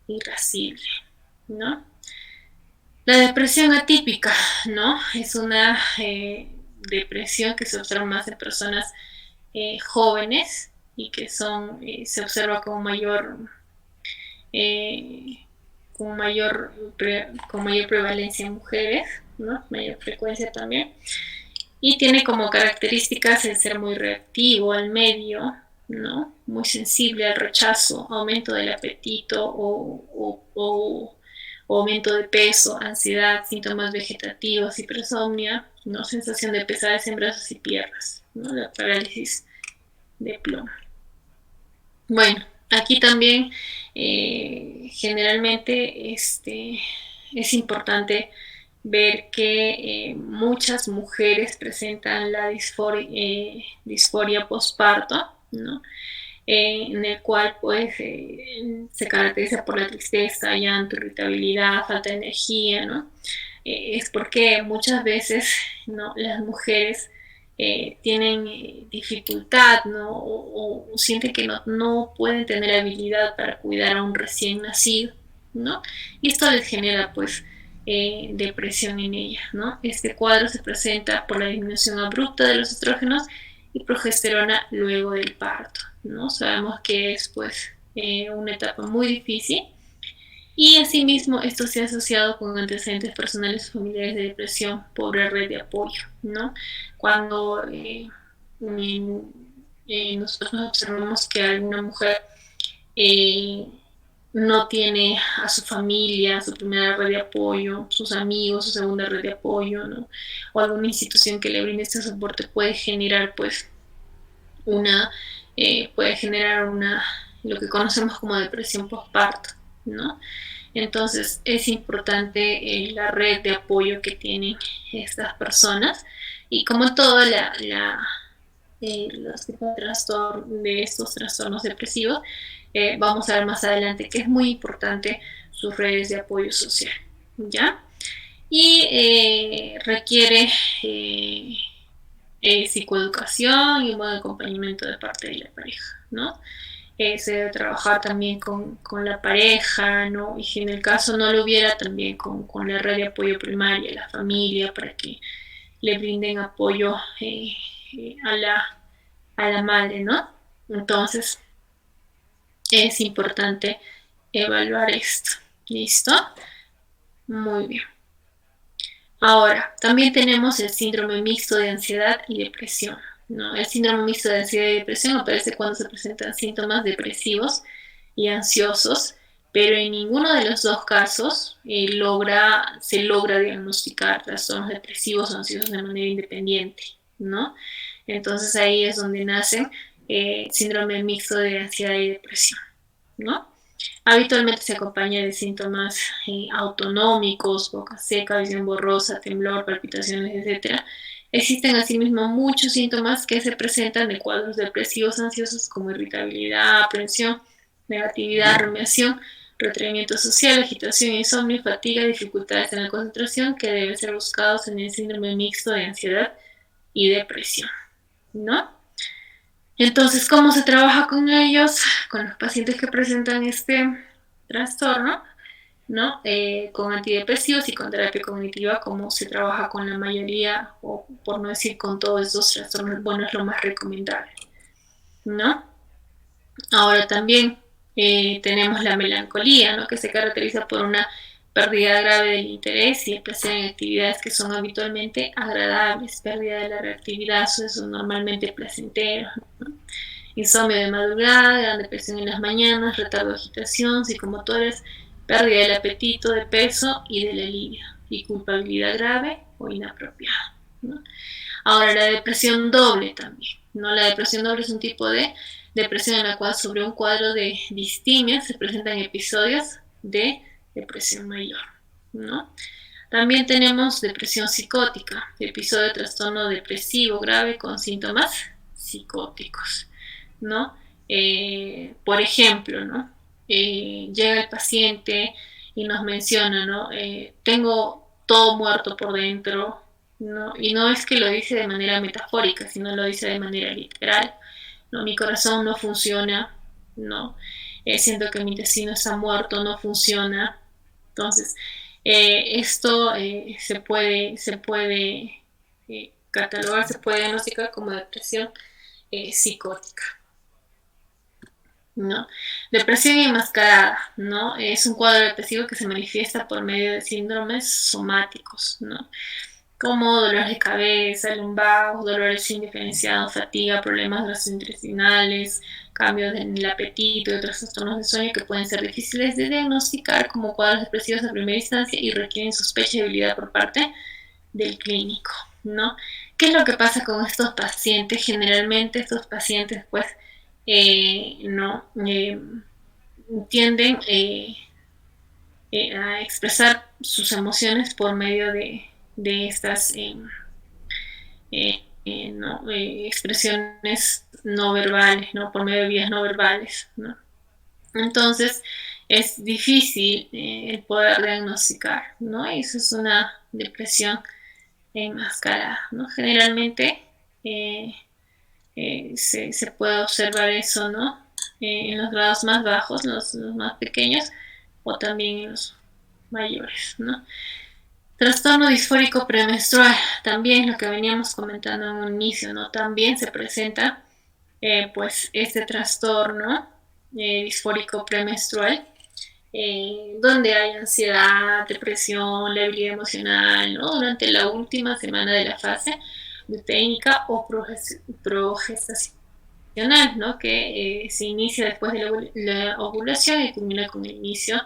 irascible, ¿no? La depresión atípica, ¿no? Es una depresión que se observa más en personas jóvenes y que se observa con mayor con mayor prevalencia en mujeres, ¿no? Mayor frecuencia también. Y tiene como características el ser muy reactivo al medio, ¿no? Muy sensible al rechazo, aumento del apetito o aumento de peso, ansiedad, síntomas vegetativos, hipersomnia, ¿no? Sensación de pesadez en brazos y piernas, ¿no? La parálisis de plomo. Bueno, aquí también generalmente es importante ver que muchas mujeres presentan la disforia postparto, ¿no? En el cual pues se caracteriza por la tristeza, llanto, irritabilidad, falta de energía, ¿no? Es porque muchas veces, ¿no? Las mujeres tienen dificultad, ¿no? O sienten que no pueden tener habilidad para cuidar a un recién nacido, ¿no? Y esto les genera pues depresión en ella, ¿no? Este cuadro se presenta por la disminución abrupta de los estrógenos y progesterona luego del parto, ¿no? Sabemos que es pues una etapa muy difícil y asimismo esto se ha asociado con antecedentes personales o familiares de depresión, pobre red de apoyo, ¿no? Cuando nosotros observamos que alguna mujer eh, no tiene a su familia, su primera red de apoyo, sus amigos, su segunda red de apoyo, ¿no? O alguna institución que le brinde este soporte puede generar pues una, lo que conocemos como depresión postparto, ¿no? Entonces es importante la red de apoyo que tienen estas personas y como todo los tipos de estos trastornos depresivos, vamos a ver más adelante que es muy importante sus redes de apoyo social, ¿ya? Y requiere psicoeducación y un buen acompañamiento de parte de la pareja, ¿no? Se debe trabajar también con la pareja, ¿no? Y si en el caso no lo hubiera, también con la red de apoyo primaria, la familia, para que le brinden apoyo a la madre, ¿no? Entonces, es importante evaluar esto. ¿Listo? Muy bien. Ahora, también tenemos el síndrome mixto de ansiedad y depresión, ¿no? El síndrome mixto de ansiedad y depresión aparece cuando se presentan síntomas depresivos y ansiosos, pero en ninguno de los dos casos se logra diagnosticar trastornos depresivos o ansiosos de manera independiente, ¿no? Entonces ahí es donde nace síndrome mixto de ansiedad y depresión, ¿no? Habitualmente se acompaña de síntomas autonómicos, boca seca, visión borrosa, temblor, palpitaciones, etc. Existen asimismo muchos síntomas que se presentan de cuadros depresivos ansiosos como irritabilidad, aprensión, negatividad, rumiación, retraimiento social, agitación, insomnio, fatiga, dificultades en la concentración que deben ser buscados en el síndrome mixto de ansiedad y depresión, ¿no? Entonces, ¿cómo se trabaja con ellos? Con los pacientes que presentan este trastorno, ¿no? Con antidepresivos y con terapia cognitiva, como se trabaja con la mayoría, o por no decir con todos estos trastornos, bueno, es lo más recomendable, ¿no? Ahora también tenemos la melancolía, ¿no? Que se caracteriza por una pérdida grave del interés y el placer en actividades que son habitualmente agradables, pérdida de la reactividad, eso es normalmente placentero, ¿no? Insomnio de madrugada, gran depresión en las mañanas, retardo de agitación, psicomotores, pérdida del apetito, de peso y de la libido, y culpabilidad grave o inapropiada, ¿no? Ahora, la depresión doble también, ¿no? La depresión doble es un tipo de depresión en la cual sobre un cuadro de distimia se presentan episodios de depresión mayor, ¿no? También tenemos depresión psicótica, episodio de trastorno depresivo grave con síntomas psicóticos, ¿no? Por ejemplo, ¿no? Llega el paciente y nos menciona, ¿no? Tengo todo muerto por dentro, ¿no? Y no es que lo dice de manera metafórica, sino lo dice de manera literal, ¿no? Mi corazón no funciona, ¿no? Siento que mi intestino está muerto, no funciona. Entonces, esto se puede catalogar, se puede diagnosticar como depresión psicótica, ¿no? Depresión enmascarada, ¿no? Es un cuadro depresivo que se manifiesta por medio de síndromes somáticos, ¿no? Como dolores de cabeza, lumbago, dolores indiferenciados, fatiga, problemas gastrointestinales, cambios en el apetito y otros trastornos de sueño que pueden ser difíciles de diagnosticar como cuadros depresivos a primera instancia y requieren sospecha y habilidad por parte del clínico, ¿no? ¿Qué es lo que pasa con estos pacientes? Generalmente estos pacientes, pues, no tienden a expresar sus emociones por medio de estas ¿no? Expresiones no verbales, ¿no? Por medio de vías no verbales, ¿no? Entonces es difícil el poder diagnosticar, ¿no? Eso es una depresión enmascarada, ¿no? Generalmente se puede observar eso, ¿no? En los grados más bajos, los más pequeños, o también en los mayores, ¿no? Trastorno disfórico premenstrual, también lo que veníamos comentando en un inicio, ¿no? También se presenta, pues, este trastorno disfórico premenstrual, donde hay ansiedad, depresión, debilidad emocional, ¿no? Durante la última semana de la fase luteínica o progestacional, ¿no? Que se inicia después de la ovulación y culmina con el inicio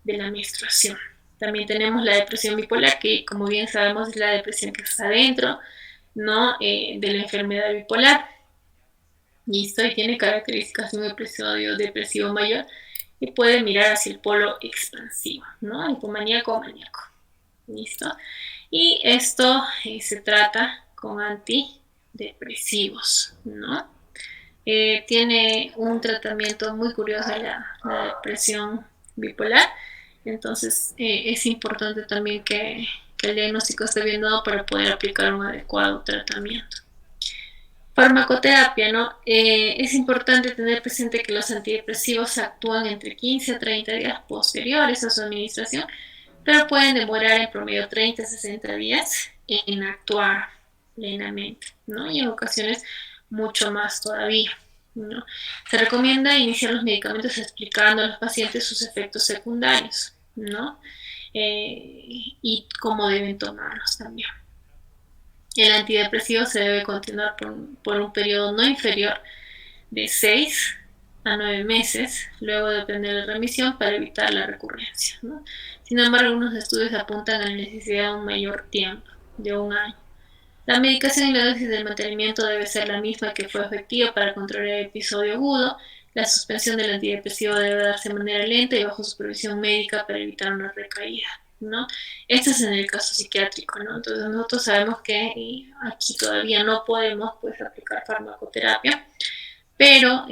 de la menstruación. También tenemos la depresión bipolar, que como bien sabemos es la depresión que está dentro, ¿no? De la enfermedad bipolar. Listo, y tiene características de un episodio depresivo mayor y puede mirar hacia el polo expansivo, ¿no? Hipomaníaco o maníaco. Listo. Y esto se trata con antidepresivos, ¿no? Tiene un tratamiento muy curioso la depresión bipolar. Entonces es importante también que el diagnóstico esté bien dado para poder aplicar un adecuado tratamiento. Farmacoterapia, ¿no? Es importante tener presente que los antidepresivos actúan entre 15 a 30 días posteriores a su administración, pero pueden demorar en promedio 30 a 60 días en actuar plenamente, ¿no? Y en ocasiones mucho más todavía, ¿no? Se recomienda iniciar los medicamentos explicando a los pacientes sus efectos secundarios, ¿no? Y cómo deben tomarlos también. El antidepresivo se debe continuar por un periodo no inferior de 6 a 9 meses, luego de obtener la remisión para evitar la recurrencia, ¿no? Sin embargo, algunos estudios apuntan a la necesidad de un mayor tiempo, de un año. La medicación y la dosis del mantenimiento debe ser la misma que fue efectiva para controlar el episodio agudo. La suspensión del antidepresivo debe darse de manera lenta y bajo supervisión médica para evitar una recaída, ¿no? Esto es en el caso psiquiátrico, ¿no? Entonces nosotros sabemos que aquí todavía no podemos, pues, aplicar farmacoterapia, pero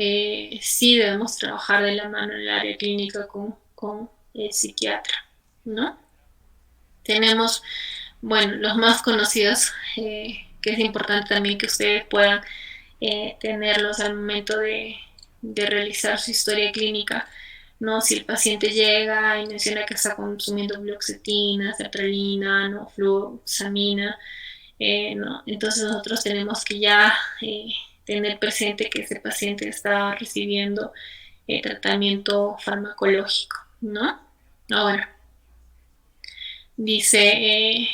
sí debemos trabajar de la mano en el área clínica con el psiquiatra, ¿no? Tenemos, bueno, los más conocidos, que es importante también que ustedes puedan tenerlos al momento de realizar su historia clínica, ¿no? Si el paciente llega y menciona que está consumiendo fluoxetina, sertralina, ¿no? Fluoxamina, ¿no? Entonces nosotros tenemos que ya tener presente que ese paciente está recibiendo tratamiento farmacológico, ¿no? Ahora, dice,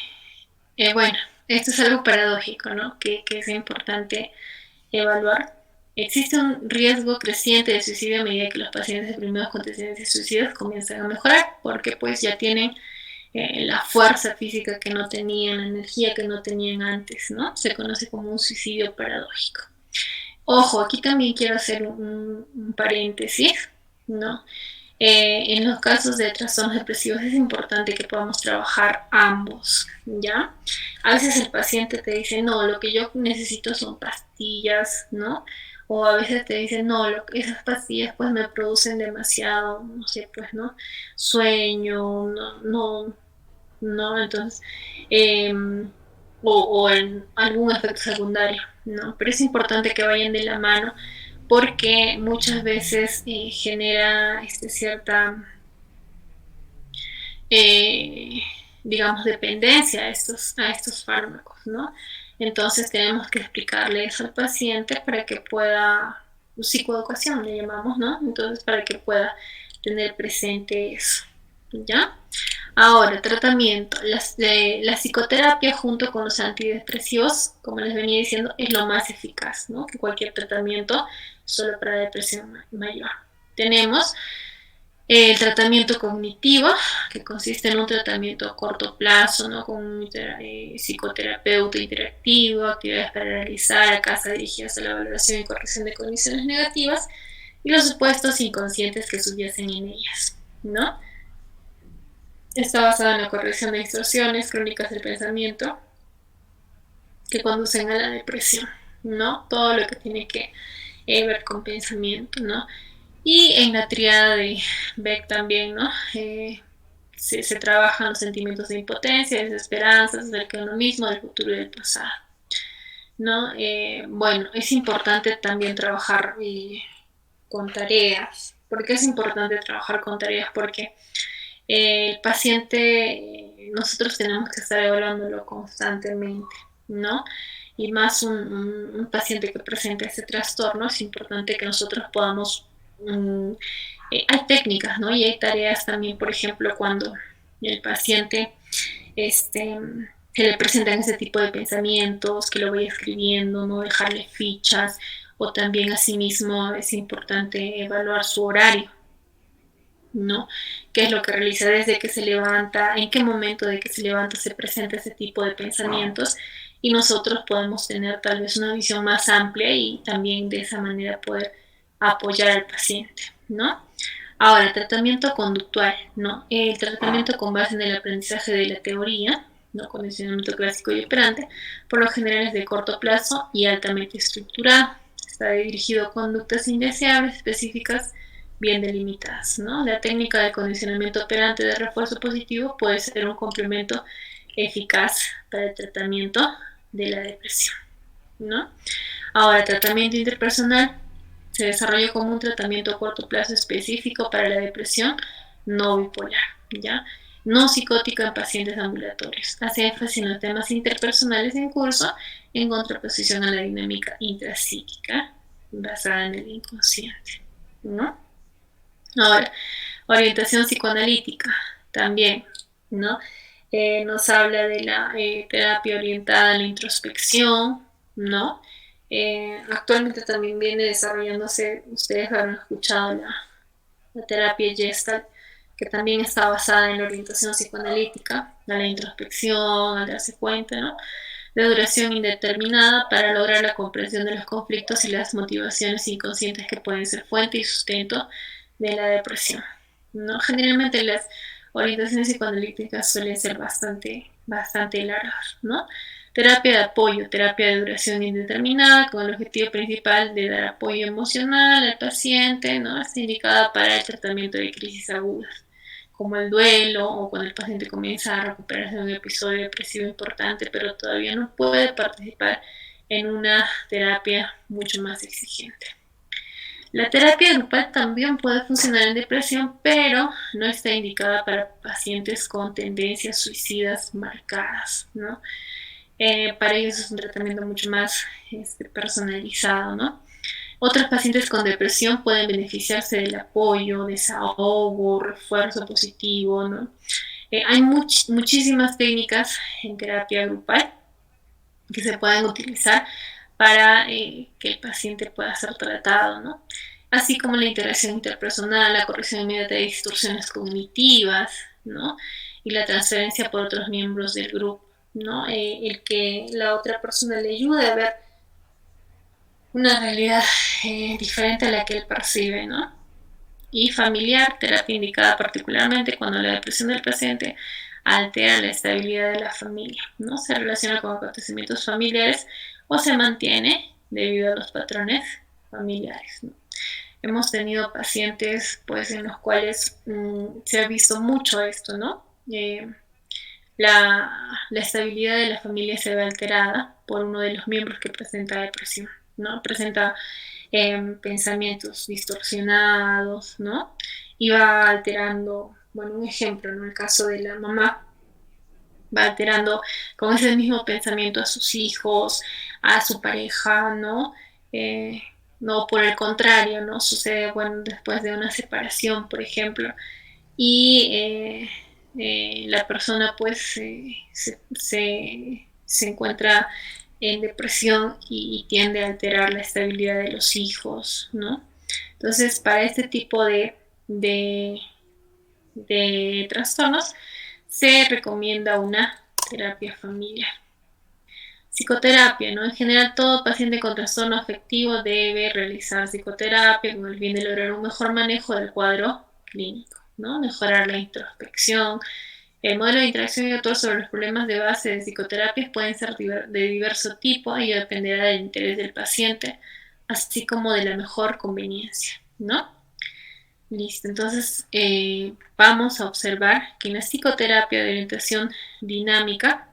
bueno, esto es algo paradójico, ¿no? Que es importante evaluar. Existe un riesgo creciente de suicidio a medida que los pacientes deprimidos con tendencias suicidas comienzan a mejorar, porque pues ya tienen la fuerza física que no tenían, la energía que no tenían antes, ¿no? Se conoce como un suicidio paradójico. Ojo, aquí también quiero hacer un paréntesis, ¿no? En los casos de trastornos depresivos es importante que podamos trabajar ambos, ¿ya? A veces el paciente te dice, no, lo que yo necesito son pastillas, ¿no? O a veces te dicen, no, esas pastillas pues me producen demasiado, no sé, pues, ¿no? Sueño, no, entonces, eh, o en algún efecto secundario, ¿no? Pero es importante que vayan de la mano porque muchas veces genera cierta, eh, digamos, dependencia a estos fármacos, ¿no? Entonces tenemos que explicarle eso al paciente para que pueda psicoeducación, le llamamos, ¿no? Entonces, para que pueda tener presente eso, ¿ya? Ahora, tratamiento. La psicoterapia junto con los antidepresivos, como les venía diciendo, es lo más eficaz, ¿no? Que cualquier tratamiento solo para depresión mayor. Tenemos el tratamiento cognitivo, que consiste en un tratamiento a corto plazo, ¿no? Con un psicoterapeuta interactivo, actividades para realizar, a casa dirigidas a la valoración y corrección de condiciones negativas y los supuestos inconscientes que subyacen en ellas, ¿no? Está basada en la corrección de distorsiones crónicas del pensamiento que conducen a la depresión, ¿no? Todo lo que tiene que ver con pensamiento, ¿no? Y en la triada de Beck también, ¿no? Se trabajan los sentimientos de impotencia, desesperanza, acerca de uno mismo, del futuro y del pasado, ¿no? Bueno, es importante también trabajar con tareas. ¿Por qué es importante trabajar con tareas? Porque el paciente, nosotros tenemos que estar evaluándolo constantemente, ¿no? Y más un paciente que presenta ese trastorno, es importante que nosotros podamos hay técnicas, ¿no? Y hay tareas también, por ejemplo, cuando el paciente este, que le presentan ese tipo de pensamientos, que lo vaya escribiendo, no dejarle fichas, o también asimismo es importante evaluar su horario, ¿no? ¿Qué es lo que realiza desde que se levanta? ¿En qué momento de que se levanta se presenta ese tipo de pensamientos? Y nosotros podemos tener tal vez una visión más amplia y también de esa manera poder apoyar al paciente, ¿no? Ahora, tratamiento conductual, ¿no? El tratamiento con base en el aprendizaje de la teoría, ¿no? Condicionamiento clásico y operante, por lo general es de corto plazo y altamente estructurado. Está dirigido a conductas indeseables específicas bien delimitadas, ¿no? La técnica de condicionamiento operante de refuerzo positivo puede ser un complemento eficaz para el tratamiento de la depresión, ¿no? Ahora, tratamiento interpersonal se desarrolla como un tratamiento a corto plazo específico para la depresión no bipolar, ¿ya? No psicótica en pacientes ambulatorios. Hace énfasis en los temas interpersonales en curso en contraposición a la dinámica intrapsíquica basada en el inconsciente, ¿no? Ahora, orientación psicoanalítica también, ¿no? Nos habla de la terapia orientada a la introspección, ¿no? Actualmente también viene desarrollándose, ustedes habrán escuchado la terapia Gestalt, que también está basada en la orientación psicoanalítica, a la introspección, al darse cuenta, ¿no? De duración indeterminada para lograr la comprensión de los conflictos y las motivaciones inconscientes que pueden ser fuente y sustento de la depresión, ¿no? Generalmente las orientaciones psicoanalíticas suelen ser bastante largas, ¿no? Terapia de apoyo, terapia de duración indeterminada con el objetivo principal de dar apoyo emocional al paciente, ¿no? Está indicada para el tratamiento de crisis agudas, como el duelo o cuando el paciente comienza a recuperarse de un episodio depresivo importante, pero todavía no puede participar en una terapia mucho más exigente. La terapia grupal también puede funcionar en depresión, pero no está indicada para pacientes con tendencias suicidas marcadas, ¿no? Para ellos es un tratamiento mucho más personalizado, ¿no? Otros pacientes con depresión pueden beneficiarse del apoyo, desahogo, refuerzo positivo, ¿no? Hay muchísimas técnicas en terapia grupal que se pueden utilizar para que el paciente pueda ser tratado, ¿no? Así como la interacción interpersonal, la corrección inmediata de distorsiones cognitivas, ¿no? Y la transferencia por otros miembros del grupo, ¿no? El que la otra persona le ayude a ver una realidad diferente a la que él percibe, ¿no? Y familiar, terapia indicada particularmente cuando la depresión del paciente altera la estabilidad de la familia, ¿no? Se relaciona con acontecimientos familiares o se mantiene debido a los patrones familiares, ¿no? Hemos tenido pacientes, pues, en los cuales se ha visto mucho esto, ¿no? La estabilidad de la familia se ve alterada por uno de los miembros que presenta depresión, ¿no? Presenta pensamientos distorsionados, ¿no? Y va alterando, bueno, un ejemplo, ¿no? El caso de la mamá va alterando con ese mismo pensamiento a sus hijos, a su pareja, ¿no? no, por el contrario, ¿no? Sucede, bueno, después de una separación, por ejemplo, y la persona pues se encuentra en depresión y tiende a alterar la estabilidad de los hijos, ¿no? Entonces, para este tipo de, de trastornos se recomienda una terapia familiar. Psicoterapia, ¿no? En general, todo paciente con trastorno afectivo debe realizar psicoterapia con el fin de lograr un mejor manejo del cuadro clínico, ¿no? Mejorar la introspección. El modelo de interacción y autor sobre los problemas de base de psicoterapias pueden ser de diverso tipo y dependerá del interés del paciente, así como de la mejor conveniencia, ¿no? Listo, entonces vamos a observar que en la psicoterapia de orientación dinámica,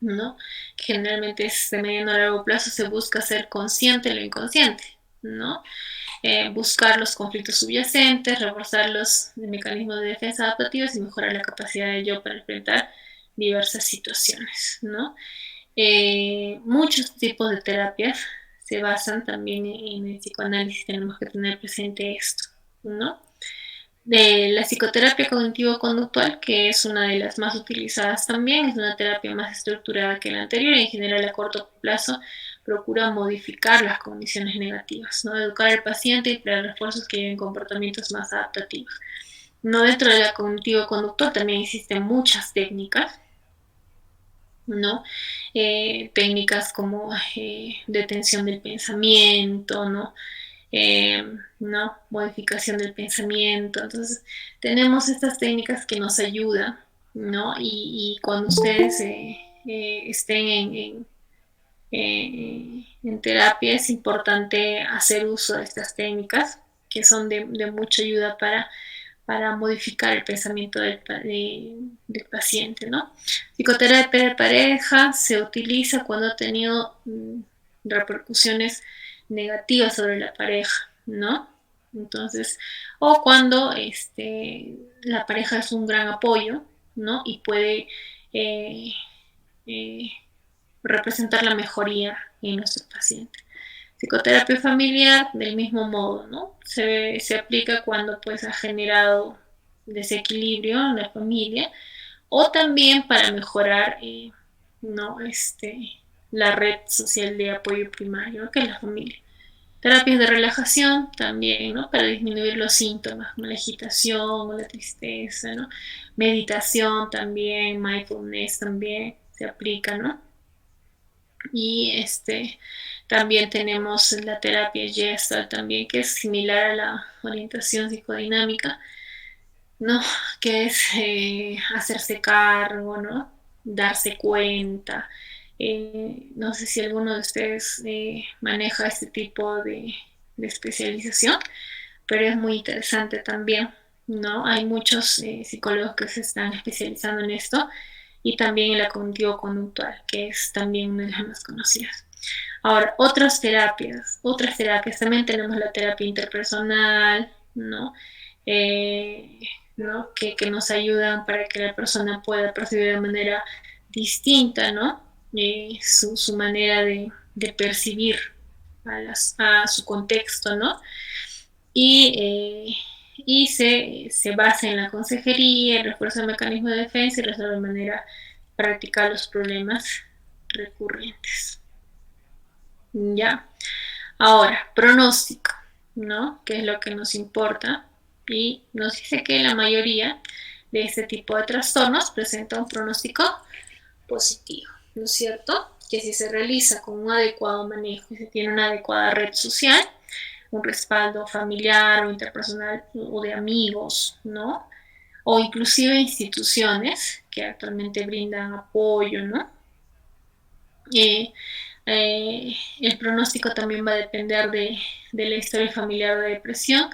¿no? Generalmente es de mediano a largo plazo, se busca ser consciente de lo inconsciente, ¿no? Buscar los conflictos subyacentes, reforzar los mecanismos de defensa adaptativos y mejorar la capacidad de yo para enfrentar diversas situaciones, ¿no? Muchos tipos de terapias se basan también en el psicoanálisis, tenemos que tener presente esto, ¿no? De la psicoterapia cognitivo-conductual, que es una de las más utilizadas también, es una terapia más estructurada que la anterior y en general a corto plazo procura modificar las condiciones negativas, ¿no? Educar al paciente y crear refuerzos que lleven comportamientos más adaptativos. No, dentro de la cognitivo-conductual también existen muchas técnicas, ¿no? Técnicas como detención del pensamiento, ¿no? ¿No? Modificación del pensamiento. Entonces, tenemos estas técnicas que nos ayudan, ¿no? Y cuando ustedes estén en terapia, es importante hacer uso de estas técnicas que son de mucha ayuda para modificar el pensamiento del paciente, ¿no? Psicoterapia de pareja se utiliza cuando ha tenido repercusiones negativas sobre la pareja, ¿no? Entonces, o cuando la pareja es un gran apoyo, ¿no? Y puede eh, eh, representar la mejoría en nuestro paciente. Psicoterapia familiar, del mismo modo, ¿no? Se aplica cuando pues ha generado desequilibrio en la familia o también para mejorar, ¿no? La red social de apoyo primario, que es la familia. Terapias de relajación también, ¿no? Para disminuir los síntomas, como la agitación o la tristeza, ¿no? Meditación también, mindfulness también se aplica, ¿no? Y también tenemos la terapia Gestalt también, que es similar a la orientación psicodinámica, ¿no? Que es hacerse cargo, ¿no? Darse cuenta. No sé si alguno de ustedes maneja este tipo de especialización, pero es muy interesante también, ¿no? Hay muchos psicólogos que se están especializando en esto y también en la cognitivo-conductual, que es también una de las más conocidas. Ahora, otras terapias, también tenemos la terapia interpersonal, ¿no? ¿No? Que nos ayudan para que la persona pueda percibir de manera distinta, ¿no? Su manera de percibir a su contexto, ¿no? Y se basa en la consejería, el refuerzo del mecanismo de defensa y resolver de manera práctica los problemas recurrentes. Ya. Ahora, pronóstico, ¿no? Que es lo que nos importa. Y nos dice que la mayoría de este tipo de trastornos presenta un pronóstico positivo, ¿no es cierto? Que si se realiza con un adecuado manejo y se tiene una adecuada red social, un respaldo familiar o interpersonal o de amigos, ¿no? O inclusive instituciones que actualmente brindan apoyo, ¿no? El pronóstico también va a depender de la historia familiar de depresión,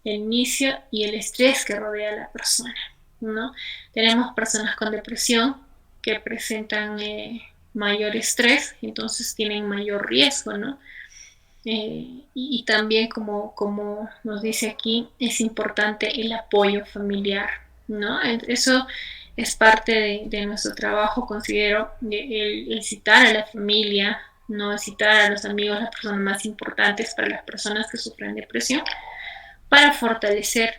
el inicio y el estrés que rodea a la persona, ¿no? Tenemos personas con depresión que presentan mayor estrés, entonces tienen mayor riesgo, ¿no? Y también, como nos dice aquí, es importante el apoyo familiar, ¿no? Eso es parte de nuestro trabajo, considero, el citar a la familia, no citar a los amigos, las personas más importantes para las personas que sufren depresión, para fortalecer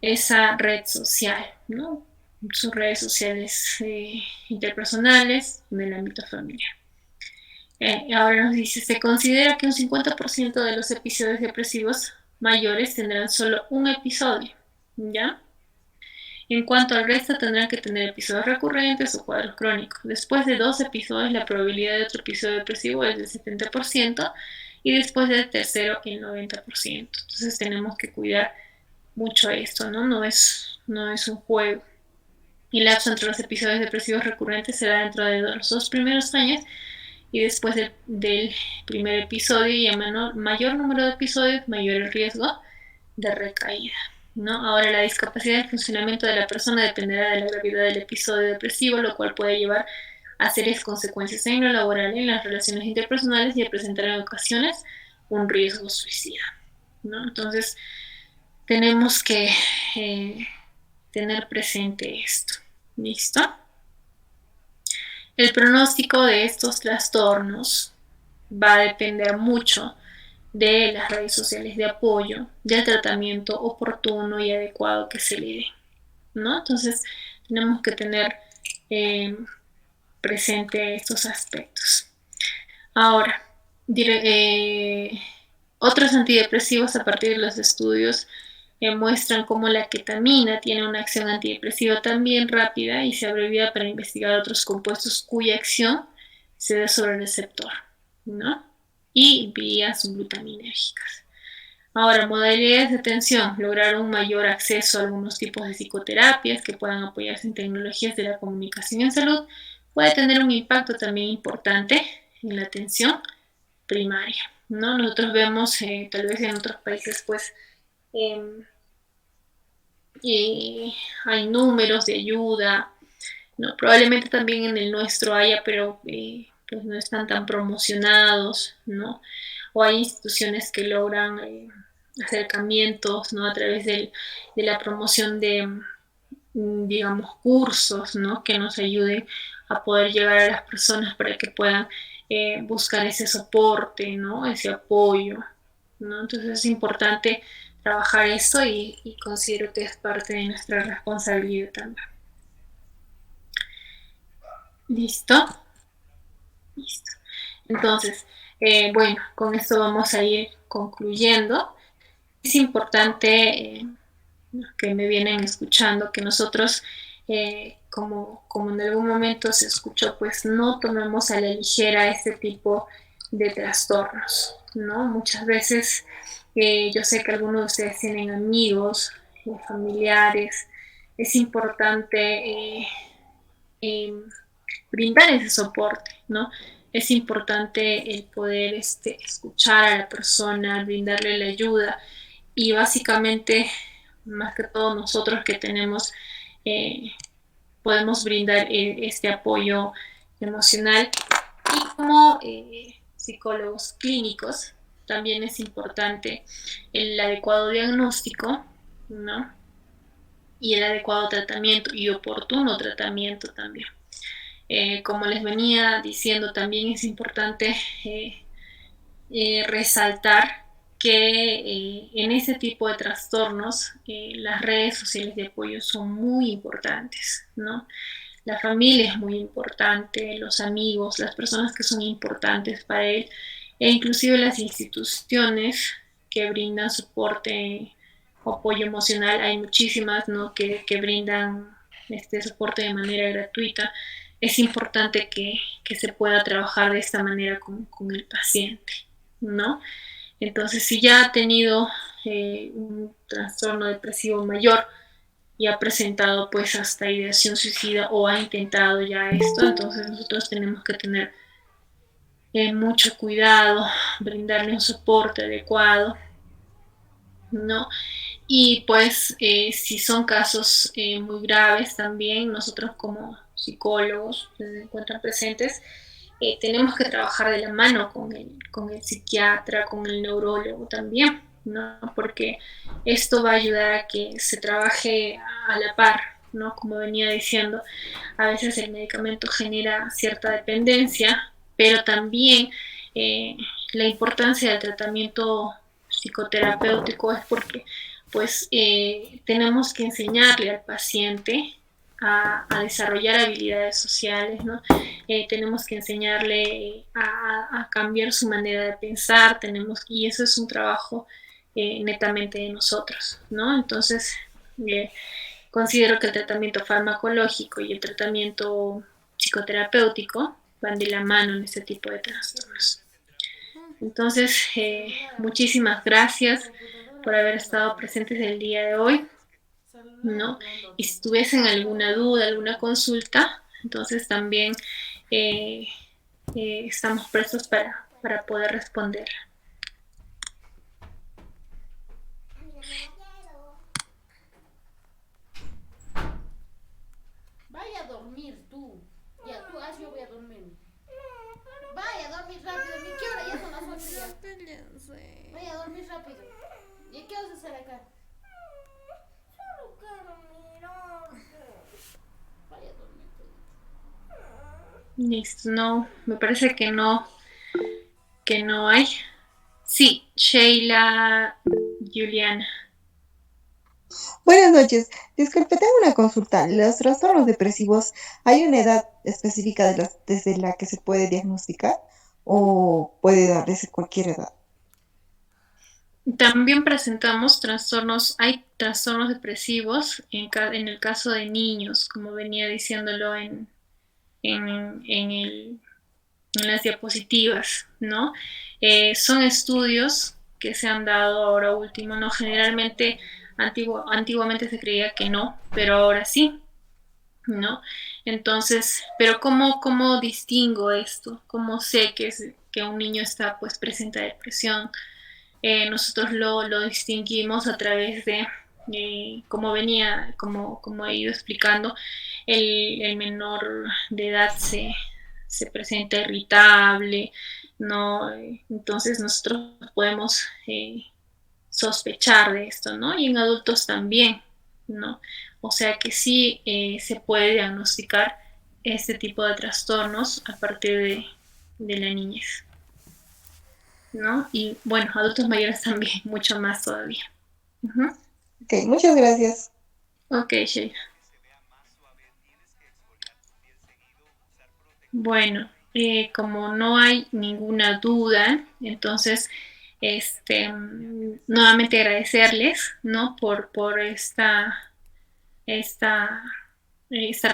esa red social, ¿no? Sus redes sociales interpersonales en el ámbito familiar. Ahora nos dice, se considera que un 50% de los episodios depresivos mayores tendrán solo un episodio, ¿ya? En cuanto al resto, tendrán que tener episodios recurrentes o cuadros crónicos. Después de 2 episodios, la probabilidad de otro episodio depresivo es del 70% y después del tercero el 90%. Entonces tenemos que cuidar mucho esto, ¿no? No es un juego. El lapso entre los episodios depresivos recurrentes será dentro de los 2 primeros años y después del primer episodio y a mayor número de episodios, mayor el riesgo de recaída, ¿no? Ahora, la discapacidad del funcionamiento de la persona dependerá de la gravedad del episodio depresivo, lo cual puede llevar a serias consecuencias en lo laboral, en las relaciones interpersonales y a presentar en ocasiones un riesgo suicida, ¿no? Entonces, tenemos que tener presente esto. ¿Listo? El pronóstico de estos trastornos va a depender mucho de las redes sociales de apoyo, del tratamiento oportuno y adecuado que se le dé, ¿no? Entonces, tenemos que tener presente estos aspectos. Ahora, otros antidepresivos a partir de los estudios muestran cómo la ketamina tiene una acción antidepresiva también rápida y se abrevia para investigar otros compuestos cuya acción se da sobre el receptor, ¿no? Y vías glutamínérgicas. Ahora, modalidades de atención, lograr un mayor acceso a algunos tipos de psicoterapias que puedan apoyarse en tecnologías de la comunicación en salud, puede tener un impacto también importante en la atención primaria, ¿no? Nosotros vemos, tal vez en otros países, pues, hay números de ayuda, ¿no? Probablemente también en el nuestro haya, pero pues no están tan promocionados, ¿no? O hay instituciones que logran acercamientos, ¿no? A través de la promoción de, digamos, cursos, ¿no? Que nos ayuden a poder llegar a las personas para que puedan buscar ese soporte, ¿no? Ese apoyo, ¿no? Entonces es importante trabajar esto y considero que es parte de nuestra responsabilidad también. ¿Listo? Listo. Entonces, bueno, con esto vamos a ir concluyendo. Es importante que me vienen escuchando que nosotros, como en algún momento se escuchó, pues no tomemos a la ligera este tipo de trastornos, ¿no? Muchas veces yo sé que algunos de ustedes tienen amigos, familiares, es importante brindar ese soporte, ¿no? Es importante el poder escuchar a la persona, brindarle la ayuda y básicamente, más que todo nosotros que tenemos, podemos brindar este apoyo emocional y como psicólogos clínicos también es importante el adecuado diagnóstico, ¿no? Y el adecuado tratamiento y oportuno tratamiento también. Como les venía diciendo, también es importante resaltar que en ese tipo de trastornos las redes sociales de apoyo son muy importantes, ¿no? La familia es muy importante, los amigos, las personas que son importantes para él, e inclusive las instituciones que brindan soporte o apoyo emocional. Hay muchísimas, ¿no? que brindan este soporte de manera gratuita. Es importante que se pueda trabajar de esta manera con el paciente, ¿no? Entonces, si ya ha tenido un trastorno depresivo mayor y ha presentado pues hasta ideación suicida o ha intentado ya esto, entonces nosotros tenemos que tener mucho cuidado, brindarle un soporte adecuado, ¿no? Y pues si son casos muy graves también, nosotros como psicólogos que se encuentran presentes, tenemos que trabajar de la mano con el psiquiatra, con el neurólogo también, ¿no? Porque esto va a ayudar a que se trabaje a la par, ¿no? Como venía diciendo, a veces el medicamento genera cierta dependencia, pero también la importancia del tratamiento psicoterapéutico es porque pues tenemos que enseñarle al paciente a desarrollar habilidades sociales, ¿no? Tenemos que enseñarle a cambiar su manera de pensar, y eso es un trabajo netamente de nosotros, ¿no? Entonces, considero que el tratamiento farmacológico y el tratamiento psicoterapéutico van de la mano en este tipo de trastornos. Entonces, muchísimas gracias por haber estado presentes el día de hoy, ¿no? Y si tuviesen alguna duda, alguna consulta, entonces también eh, estamos prestos para poder responder. Vaya a dormir tú. Ya, tú haz, yo voy a dormir. Vaya a dormir rápido. ¿Ni qué hora? Ya son las 8 ya. Vaya a dormir rápido. ¿Y qué vas a hacer acá? Solo quiero mirarte. Vaya a dormir. Listo, no, me parece que no hay. Sí, Sheila Juliana. Buenas noches. Disculpe, tengo una consulta. ¿Los trastornos depresivos hay una edad específica desde la que se puede diagnosticar o puede dar desde cualquier edad? También presentamos trastornos, hay trastornos depresivos en el caso de niños, como venía diciéndolo en, en el- en las diapositivas, ¿no? Son estudios que se han dado ahora último, ¿no? Generalmente, antiguamente se creía que no, pero ahora sí, ¿no? Entonces, pero ¿cómo distingo esto? ¿Cómo sé que un niño está pues presente depresión? Nosotros lo distinguimos a través de, como he ido explicando, el menor de edad se presenta irritable, ¿no? Entonces nosotros podemos sospechar de esto, ¿no? Y en adultos también, ¿no? O sea que sí se puede diagnosticar este tipo de trastornos a partir de la niñez, ¿no? Y bueno, adultos mayores también, mucho más todavía. Uh-huh. Ok, muchas gracias. Ok, Sheila. Bueno, como no hay ninguna duda, entonces, nuevamente agradecerles, ¿no? Por esta, estar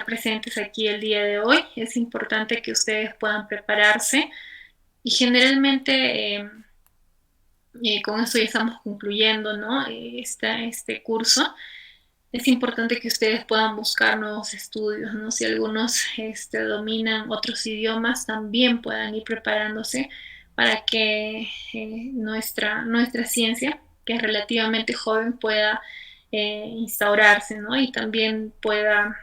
presentes aquí el día de hoy. Es importante que ustedes puedan prepararse y generalmente con esto ya estamos concluyendo, ¿no? Este curso. Es importante que ustedes puedan buscar nuevos estudios, ¿no? Si algunos dominan otros idiomas, también puedan ir preparándose para que nuestra ciencia, que es relativamente joven, pueda instaurarse, ¿no? Y también pueda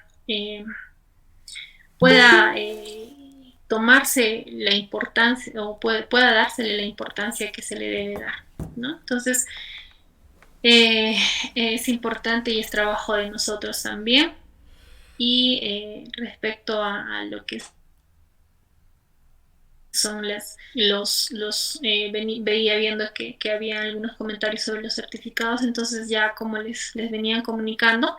tomarse la importancia o pueda dársele la importancia que se le debe dar, ¿no? Entonces, eh, es importante y es trabajo de nosotros también. Y respecto a lo que son veía viendo que había algunos comentarios sobre los certificados, entonces ya como les venían comunicando,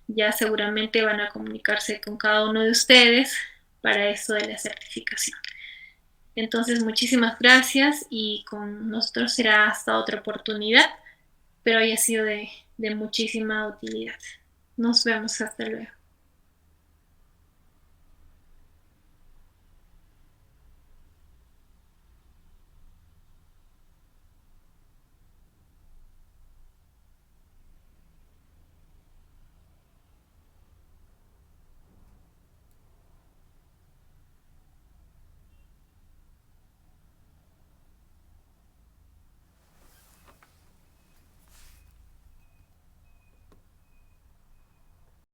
ya seguramente van a comunicarse con cada uno de ustedes para eso de la certificación. Entonces, muchísimas gracias y con nosotros será hasta otra oportunidad, pero haya sido de muchísima utilidad. Nos vemos, hasta luego.